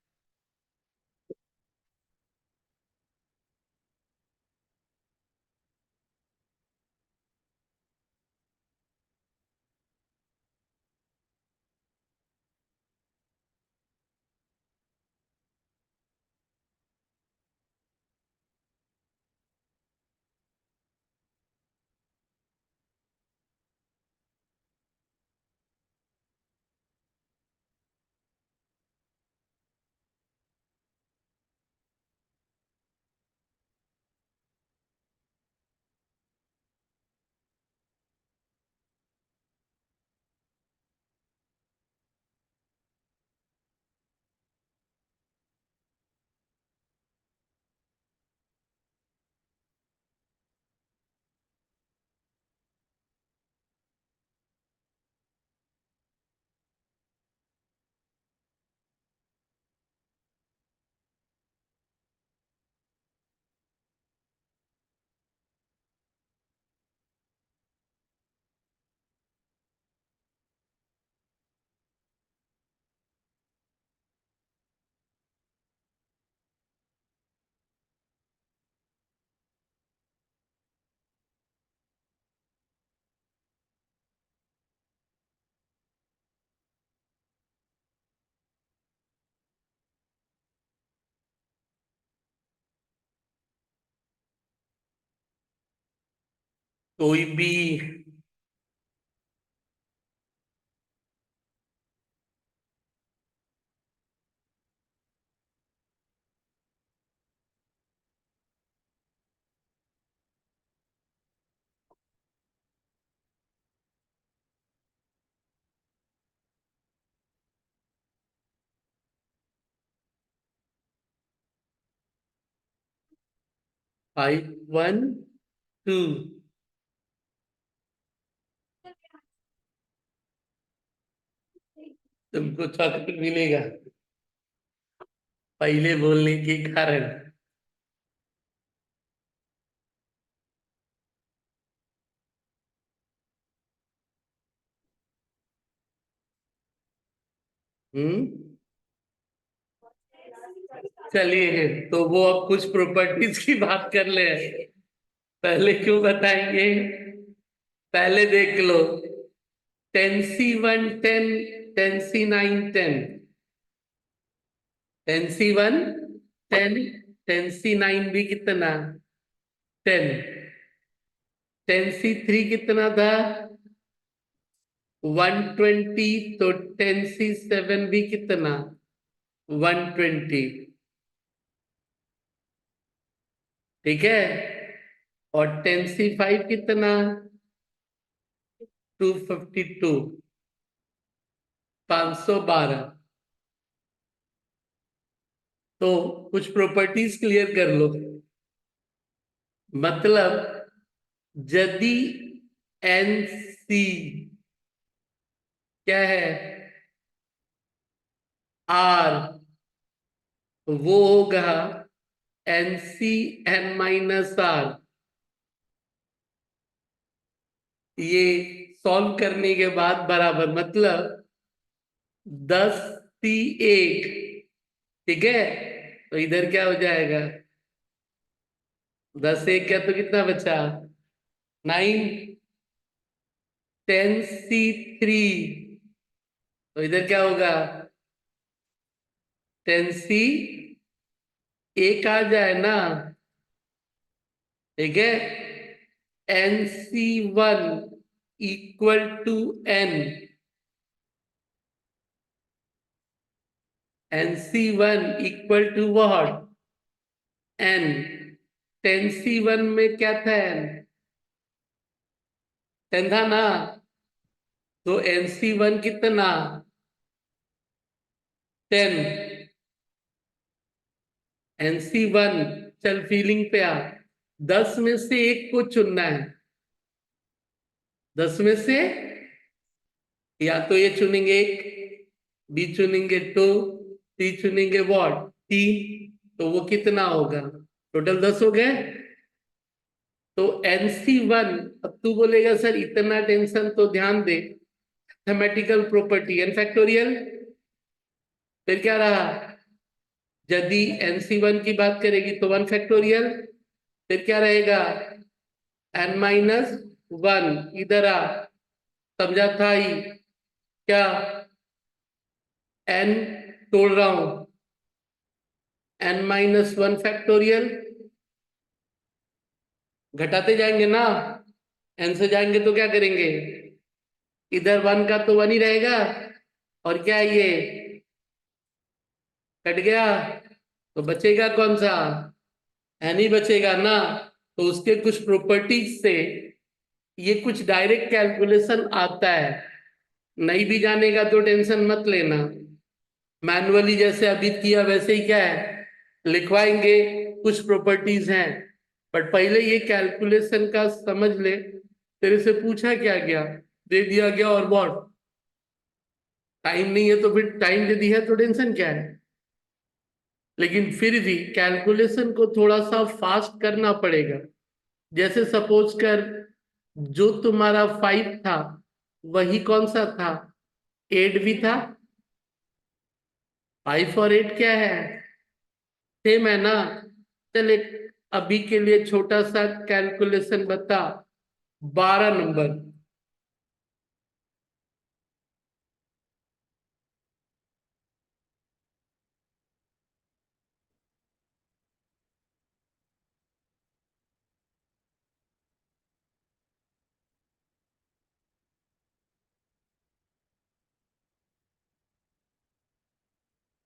कोई भी 5 1 2। तुमको चॉकलेट मिलेगा पहले बोलने के कारण। हम्म। चलिए, तो वो अब कुछ प्रॉपर्टीज की बात कर ले। पहले क्यों बताएंगे? पहले देख लो। 10C1 10, 10C9 10, 10C1 10, 10C9 भी कितना? 10। 10C3 कितना था? 120। तो 10C7 भी कितना? 120। ठीक है। और 10C5 कितना? 252। 512। तो कुछ प्रॉपर्टीज क्लियर कर लो। मतलब यदि एन सी क्या है? आर, वो होगा NC N-R। ये सॉल्व करने के बाद बराबर, मतलब 10C1। ठीक है। तो इधर क्या हो जाएगा? 10 1 क्या, तो कितना बचा? 9। 10C3। तो इधर क्या होगा? 10C एक आ जाए ना। ठीक है। NC1 = N। NC1 = what? N। 10C1 में क्या था? N 10 था ना। तो NC1 कितना? 10। NC1, चल फीलिंग पे आ। 10 में से एक को चुनना है। 10 में से या तो ये चुनेंगे एक, बी चुनेंगे टू, सी चुनेंगे वॉट 3। तो वो कितना होगा? टोटल 10 हो गए। तो NC1, अब तू बोलेगा सर इतना टेंशन, तो ध्यान दे। Mathematical property n factorial. फिर क्या रहा, यदि NC1 की बात करेगी तो 1 फैक्टोरियल। फिर क्या रहेगा, n-1 इधर आ, समझा था ही क्या, n तोड़ रहा हूं, n-1 फैक्टोरियल, घटाते जाएंगे ना, n से जाएंगे तो क्या करेंगे, इधर 1 का तो 1 ही रहेगा, और क्या है ये, कट गया, तो बचेगा कौन सा, n ही बचेगा ना। तो उसके कुछ प्रॉपर्टीज से ये कुछ डायरेक्ट कैलकुलेशन आता है, नहीं भी जानेगा तो टेंशन मत लेना, मैनुअली जैसे अभी किया वैसे ही क्या है लिखवाएंगे, कुछ प्रॉपर्टीज हैं। बट पहले ये कैलकुलेशन का समझ ले, तेरे से पूछा क्या गया, दे दिया गया, और बहुत टाइम नहीं है तो फिर टाइम दे दी है तो टेंशन क्या है। लेकिन फिर भी कैलकुलेशन को थोड़ा सा फास्ट करना पड़ेगा। जैसे सपोज कर, जो तुम्हारा 5 था वही कौन सा था, 8 भी था। 5 और 8 क्या है, सेम है ना। चल एक अभी के लिए छोटा सा कैलकुलेशन बता, 12 नंबर।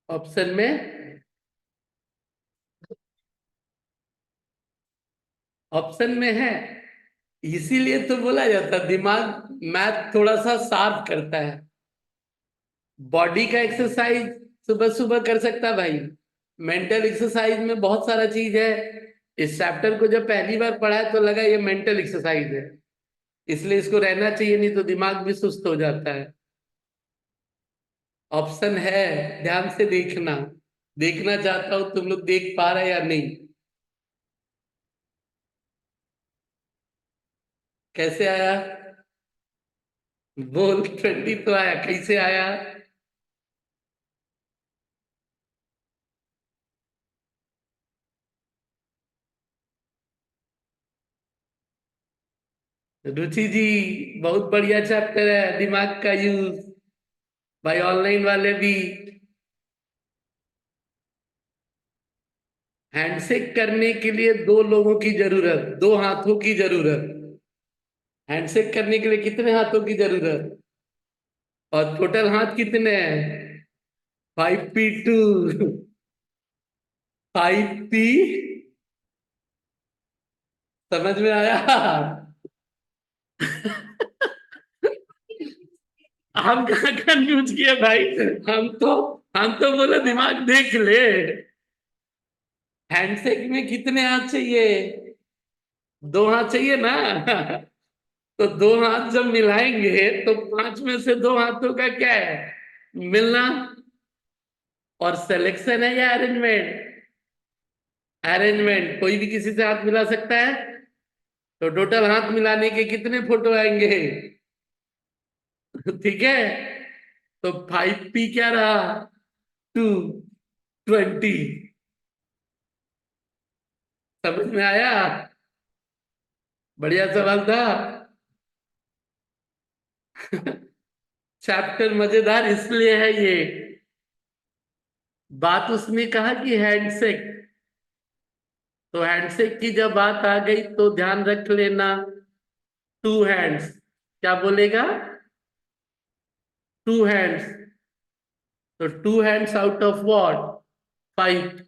ऑप्शन में, ऑप्शन में है, इसीलिए तो बोला जाता है दिमाग मैथ थोड़ा सा शार्प करता है। बॉडी का एक्सरसाइज सुबह सुबह कर सकता भाई, मेंटल एक्सरसाइज में बहुत सारा चीज है। इस चैप्टर को जब पहली बार पढ़ा है तो लगा ये मेंटल एक्सरसाइज है, इसलिए इसको रहना चाहिए, नहीं तो दिमाग भी सुस्त हो जाता है। ऑप्शन है, ध्यान से देखना, देखना चाहता हूं तुम लोग देख पा रहे या नहीं। कैसे आया, बोल, 20 तो आया, कैसे आया। रुचि जी, बहुत बढ़िया चैप्टर है, दिमाग का यूज, भाई ऑनलाइन वाले भी। हैंडशेक करने के लिए दो लोगों की जरूरत, दो हाथों की जरूरत। हैंडशेक करने के लिए कितने हाथों की जरूरत, और टोटल हाथ कितने हैं, 5P2, 5P, समझ में आया। हम कहाँ कंफ्यूज किए भाई, हम तो बोले दिमाग देख ले। हैंडशेक में कितने हाथ चाहिए, दो हाथ चाहिए ना। तो दो हाथ जब मिलाएंगे तो 5 में से दो हाथों का क्या है, मिलना। और सिलेक्शन है या अरेंजमेंट, अरेंजमेंट, कोई भी किसी से हाथ मिला सकता है। तो टोटल हाथ मिलाने के कितने फोटो आएंगे। ठीक है, तो 5P क्या रहा, 220। समझ में आया, बढ़िया सवाल था। चैप्टर मजेदार इसलिए है ये, बात उसने कहा कि हैंडशेक, तो हैंडशेक की जब बात आ गई तो ध्यान रख लेना, 2 हैंड्स, क्या बोलेगा, 2 हैंड्स, तो 2 हैंड्स आउट ऑफ व्हाट, 5।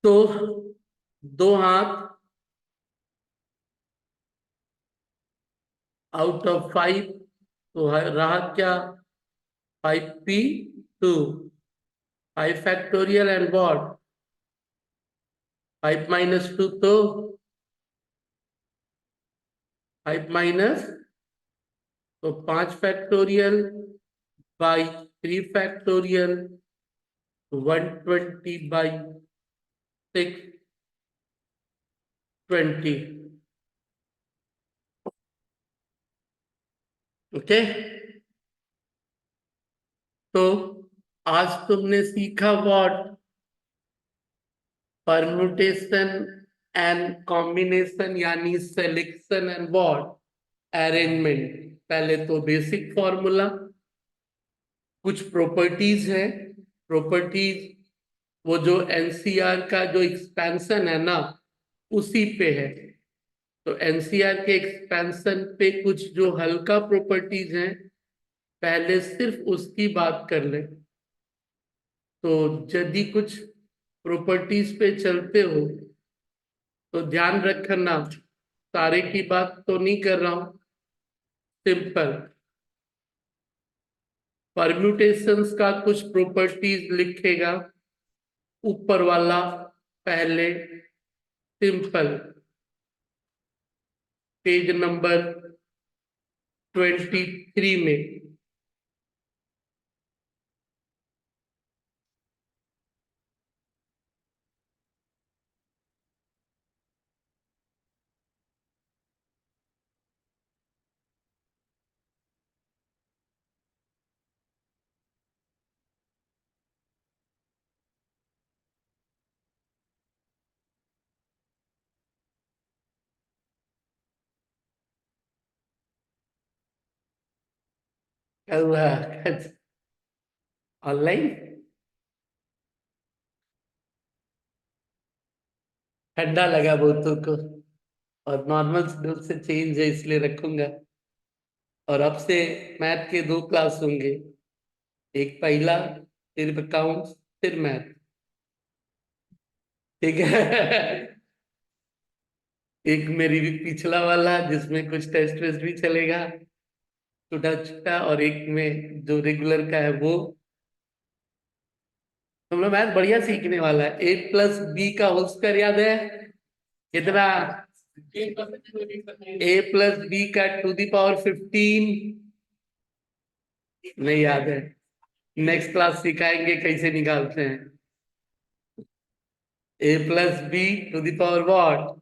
तो दो हाथ आउट ऑफ 5, तो रहा क्या, 5P2, 5 फैक्टोरियल एंड व्हाट, 5 - 2, तो 5 तो 5 factorial by 3 factorial, 120 by 20। Okay, तो आज तुमने सीखा व्हाट? परम्यूटेशन एंड कॉम्बिनेशन, यानी सिलेक्शन एंड व्हाट? अरेंजमेंट। पहले तो बेसिक फॉर्मूला, कुछ प्रॉपर्टीज है। प्रॉपर्टीज वो जो एनसीआर का जो एक्सपेंशन है ना, उसी पे है। तो एनसीआर के एक्सपेंशन पे कुछ जो हल्का प्रॉपर्टीज हैं, पहले सिर्फ उसकी बात कर ले। तो यदि कुछ प्रॉपर्टीज पे चलते हो तो ध्यान रखना, सारे की बात तो नहीं कर रहा हूं। सिंपल परम्यूटेशंस का कुछ प्रॉपर्टीज लिखेगा ऊपर वाला पहले। सिंपल, पेज नंबर 23 में। क्या हुआ? ऑनलाइन? ठंडा लगा बहुतों को, और नॉर्मल शेड्यूल से चेंज है इसलिए रखूंगा। और अब से मैथ के दो क्लास होंगे, एक पहला, फिर अकाउंट्स, फिर मैथ। ठीक है। एक मेरी भी पिछला वाला जिसमें कुछ टेस्ट वेस्ट भी चलेगा, छोटा छोटा, और एक में जो रेगुलर का है वो। हम लोग मैथ बढ़िया सीखने वाला है। ए प्लस बी का होल स्क्वायर याद है कितना? ए प्लस बी का टू द पावर 15। नहीं याद है? नेक्स्ट क्लास सिखाएंगे कैसे निकालते हैं। A plus B to the power what?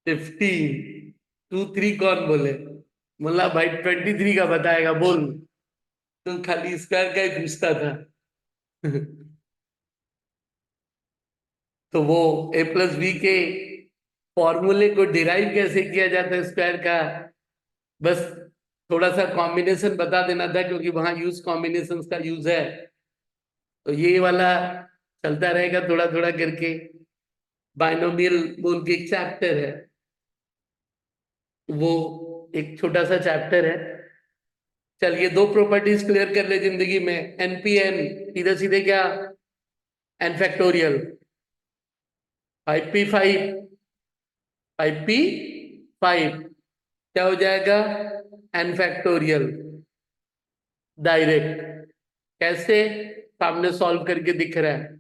15। 2 3 कौन बोले? मुल्ला भाई 23 का बताएगा, बोल। तू खाली स्क्वायर का ही पूछता था। तो वो ए प्लस बी के फॉर्मूले को डिराइव कैसे किया जाता है स्क्वायर का, बस थोड़ा सा कॉम्बिनेशन बता देना था, क्योंकि वहां यूज कॉम्बिनेशन का यूज है। तो ये वाला चलता रहेगा थोड़ा थोड़ा करके। बाइनोमियल बोल के एक चैप्टर है, वो एक छोटा सा चैप्टर है। चलिए दो प्रॉपर्टीज क्लियर कर ले जिंदगी में। एनपीएन सीधे सीधे क्या? N factorial. 5p5, 5p5 क्या हो जाएगा? N factorial. डायरेक्ट कैसे? सामने सॉल्व करके दिख रहा है,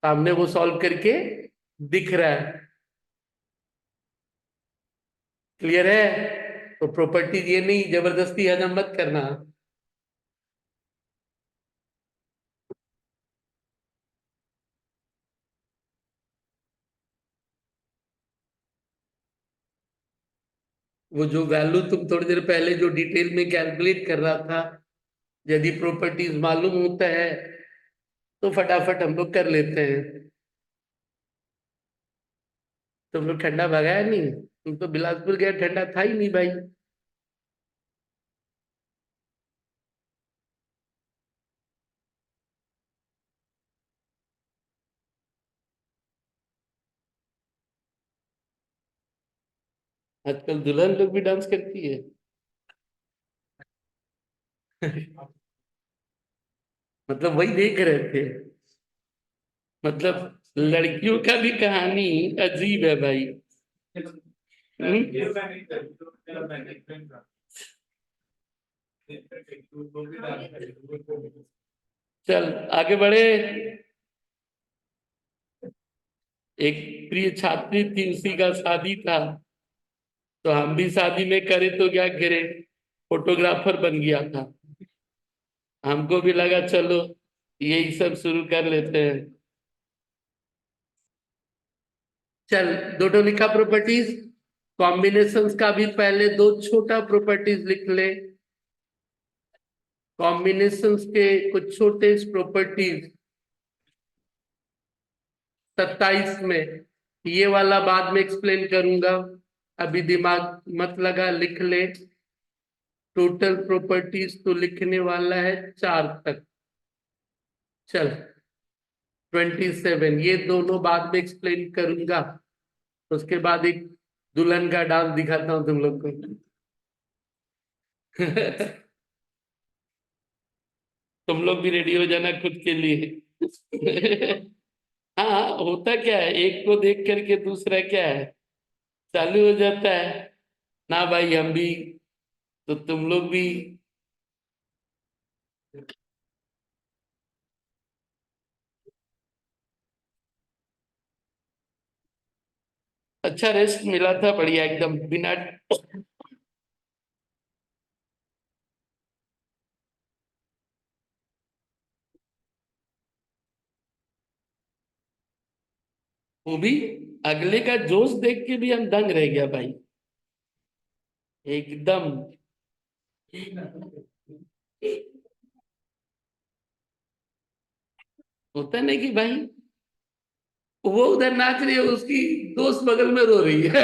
सामने वो सॉल्व करके दिख रहा है। क्लियर है? तो प्रॉपर्टीज ये नहीं, जबरदस्ती हजम मत करना। वो जो वैल्यू तुम थोड़ी देर पहले जो डिटेल में कैलकुलेट कर रहा था, यदि प्रॉपर्टीज मालूम होता है तो फटाफट हम लोग कर लेते हैं। तुम लोग ठंडा भगाया नहीं? तुम तो बिलासपुर गए, ठंडा था ही नहीं भाई। आजकल दुल्हन लोग भी डांस करती है। मतलब वही देख रहे थे। मतलब लड़कियों का भी कहानी अजीब है भाई। हम्म? चल आगे बढ़े। एक प्रिय छात्री थी, उसी का शादी था। तो हम भी शादी में करे तो क्या करे, फोटोग्राफर बन गया था। हमको भी लगा चलो यही सब शुरू कर लेते हैं। चल, दो लिखा प्रॉपर्टीज। कॉम्बिनेशंस का भी पहले दो छोटा प्रॉपर्टीज लिख ले। कॉम्बिनेशंस के कुछ छोटे प्रॉपर्टीज 27 में। ये वाला बाद में एक्सप्लेन करूंगा, अभी दिमाग मत लगा, लिख ले। टोटल प्रॉपर्टीज तो लिखने वाला है 4 तक। चल, 27 ये दोनों बाद में एक्सप्लेन करूंगा। उसके बाद एक दुल्हन का डांस दिखाता हूं तुम लोग को। तुम लोग भी रेडी हो जाना खुद के लिए। हाँ, होता क्या है, एक को देख करके दूसरा क्या है, चालू हो जाता है। ना भाई, हम भी, तो तुम लोग भी। अच्छा रेस्ट मिला था, बढ़िया एकदम बिना। वो भी, अगले का जोश देख के भी हम दंग रह गया भाई, एकदम। होता नहीं कि भाई, वो उधर नाच रही है, उसकी दोस्त बगल में रो रही है।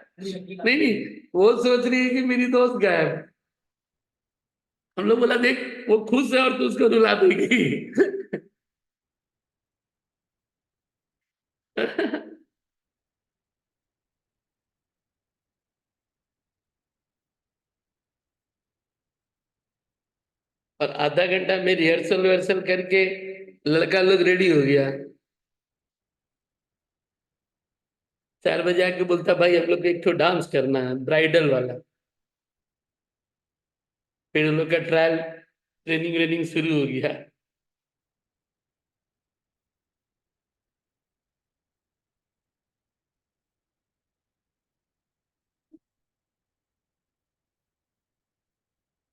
नहीं नहीं, वो सोच रही है कि मेरी दोस्त गायब। हम लोग बोला देख, वो खुश है और तू उसको रुला देगी। और आधा घंटा में रिहर्सल विहर्सल करके लड़का लोग रेडी हो गया। 4 बजे आके बोलता भाई हम लोग को एक तो डांस करना है ब्राइडल वाला। फिर उन लोग का ट्रायल, ट्रेनिंग व्रेनिंग शुरू हो गया।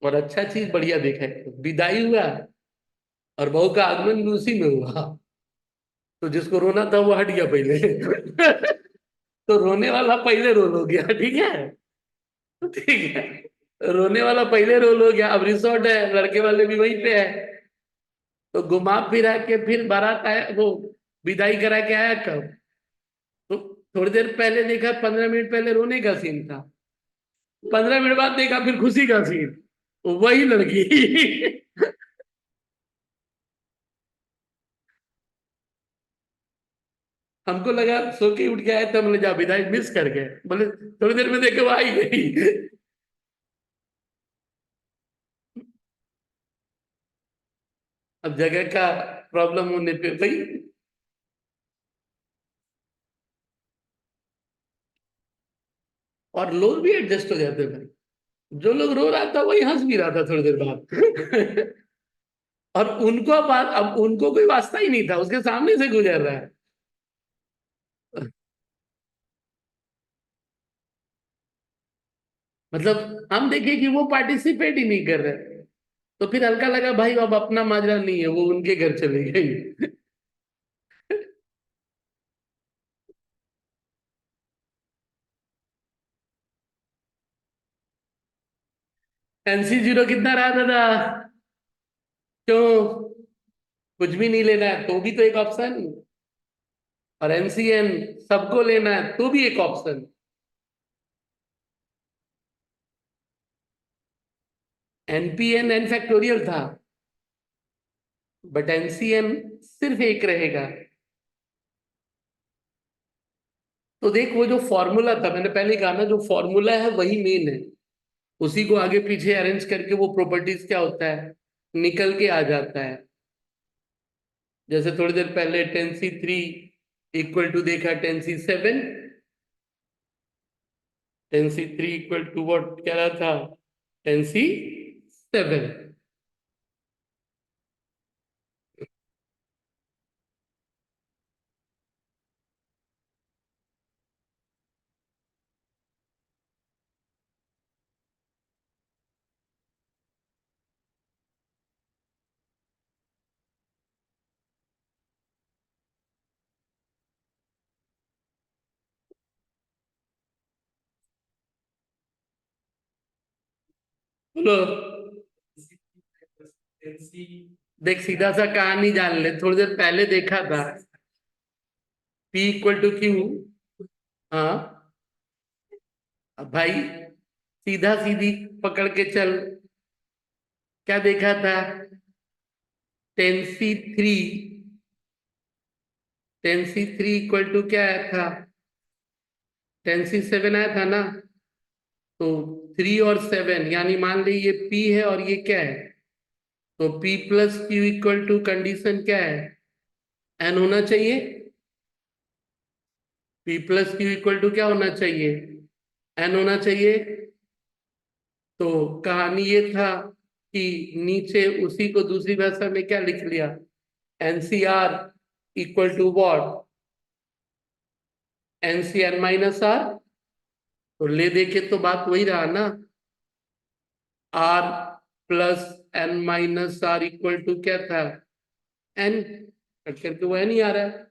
और अच्छा चीज बढ़िया देखा है, विदाई हुआ और बहू का आगमन भी उसी में हुआ। तो जिसको रोना था वो हट गया पहले। तो रोने वाला पहले रोल हो गया, ठीक है। ठीक है, रोने वाला पहले रोल हो गया। अब रिसोर्ट है, लड़के वाले भी वहीं पे है। तो घुमा फिरा के फिर बारात आया, वो विदाई करा के आया कब, तो थोड़ी देर पहले देखा, 15 मिनट पहले रोने का सीन था। 15 मिनट बाद देखा फिर खुशी का सीन, वही लड़की। हमको लगा सो के उठ के आए, तो हमने जा विदाई मिस कर गए, बोले थोड़ी देर में देखे वो आई गई। अब जगह का प्रॉब्लम होने पे भाई, और लोग भी एडजस्ट हो जाते हैं भाई। जो लोग रो रहा था वही हंस भी रहा था थोड़ी देर बाद। और उनको बात, अब उनको कोई वास्ता ही नहीं था, उसके सामने से गुजर रहा है। मतलब हम देखे कि वो पार्टिसिपेट ही नहीं कर रहे, तो फिर हल्का लगा भाई अब अपना माजरा नहीं है, वो उनके घर चली गई। NC0 कितना रहा दादा? क्यों, कुछ भी नहीं लेना है तो भी तो एक ऑप्शन। और NCN सबको लेना है तो भी एक ऑप्शन। NPN N फैक्टोरियल था, बट NCN सिर्फ एक रहेगा। तो देख, वो जो फॉर्मूला था, मैंने पहले कहा ना, जो फॉर्मूला है वही मेन है। उसी को आगे पीछे अरेंज करके वो प्रॉपर्टीज क्या होता है, निकल के आ जाता है। जैसे थोड़ी देर पहले 10C3 इक्वल टू देखा 10C7। 10C3 equal to what कह रहा था, 10C7। बोलो। देख सीधा सा कहानी जान ले, थोड़ी देर पहले देखा था। P = Q। हाँ। अब भाई सीधा सीधी पकड़ के चल। क्या देखा था? 10C3। 10C3 क्या आया था? 10C7 आया था ना। तो 3 और 7, यानी मान ली ये P है और ये क्या है? तो P+Q कंडीशन क्या है? N होना चाहिए। P+Q क्या होना चाहिए? N होना चाहिए। तो कहानी ये था कि नीचे उसी को दूसरी भाषा में क्या लिख लिया? NCR = what? NCN-R। तो ले देखे तो बात वही रहा ना। R+N-R क्या था? N। कट करके वो N ही आ रहा है।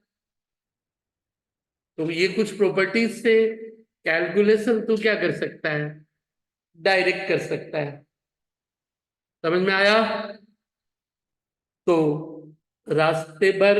तो ये कुछ प्रॉपर्टीज से कैलकुलेशन तू क्या कर सकता है? डायरेक्ट कर सकता है। समझ में आया? तो रास्ते भर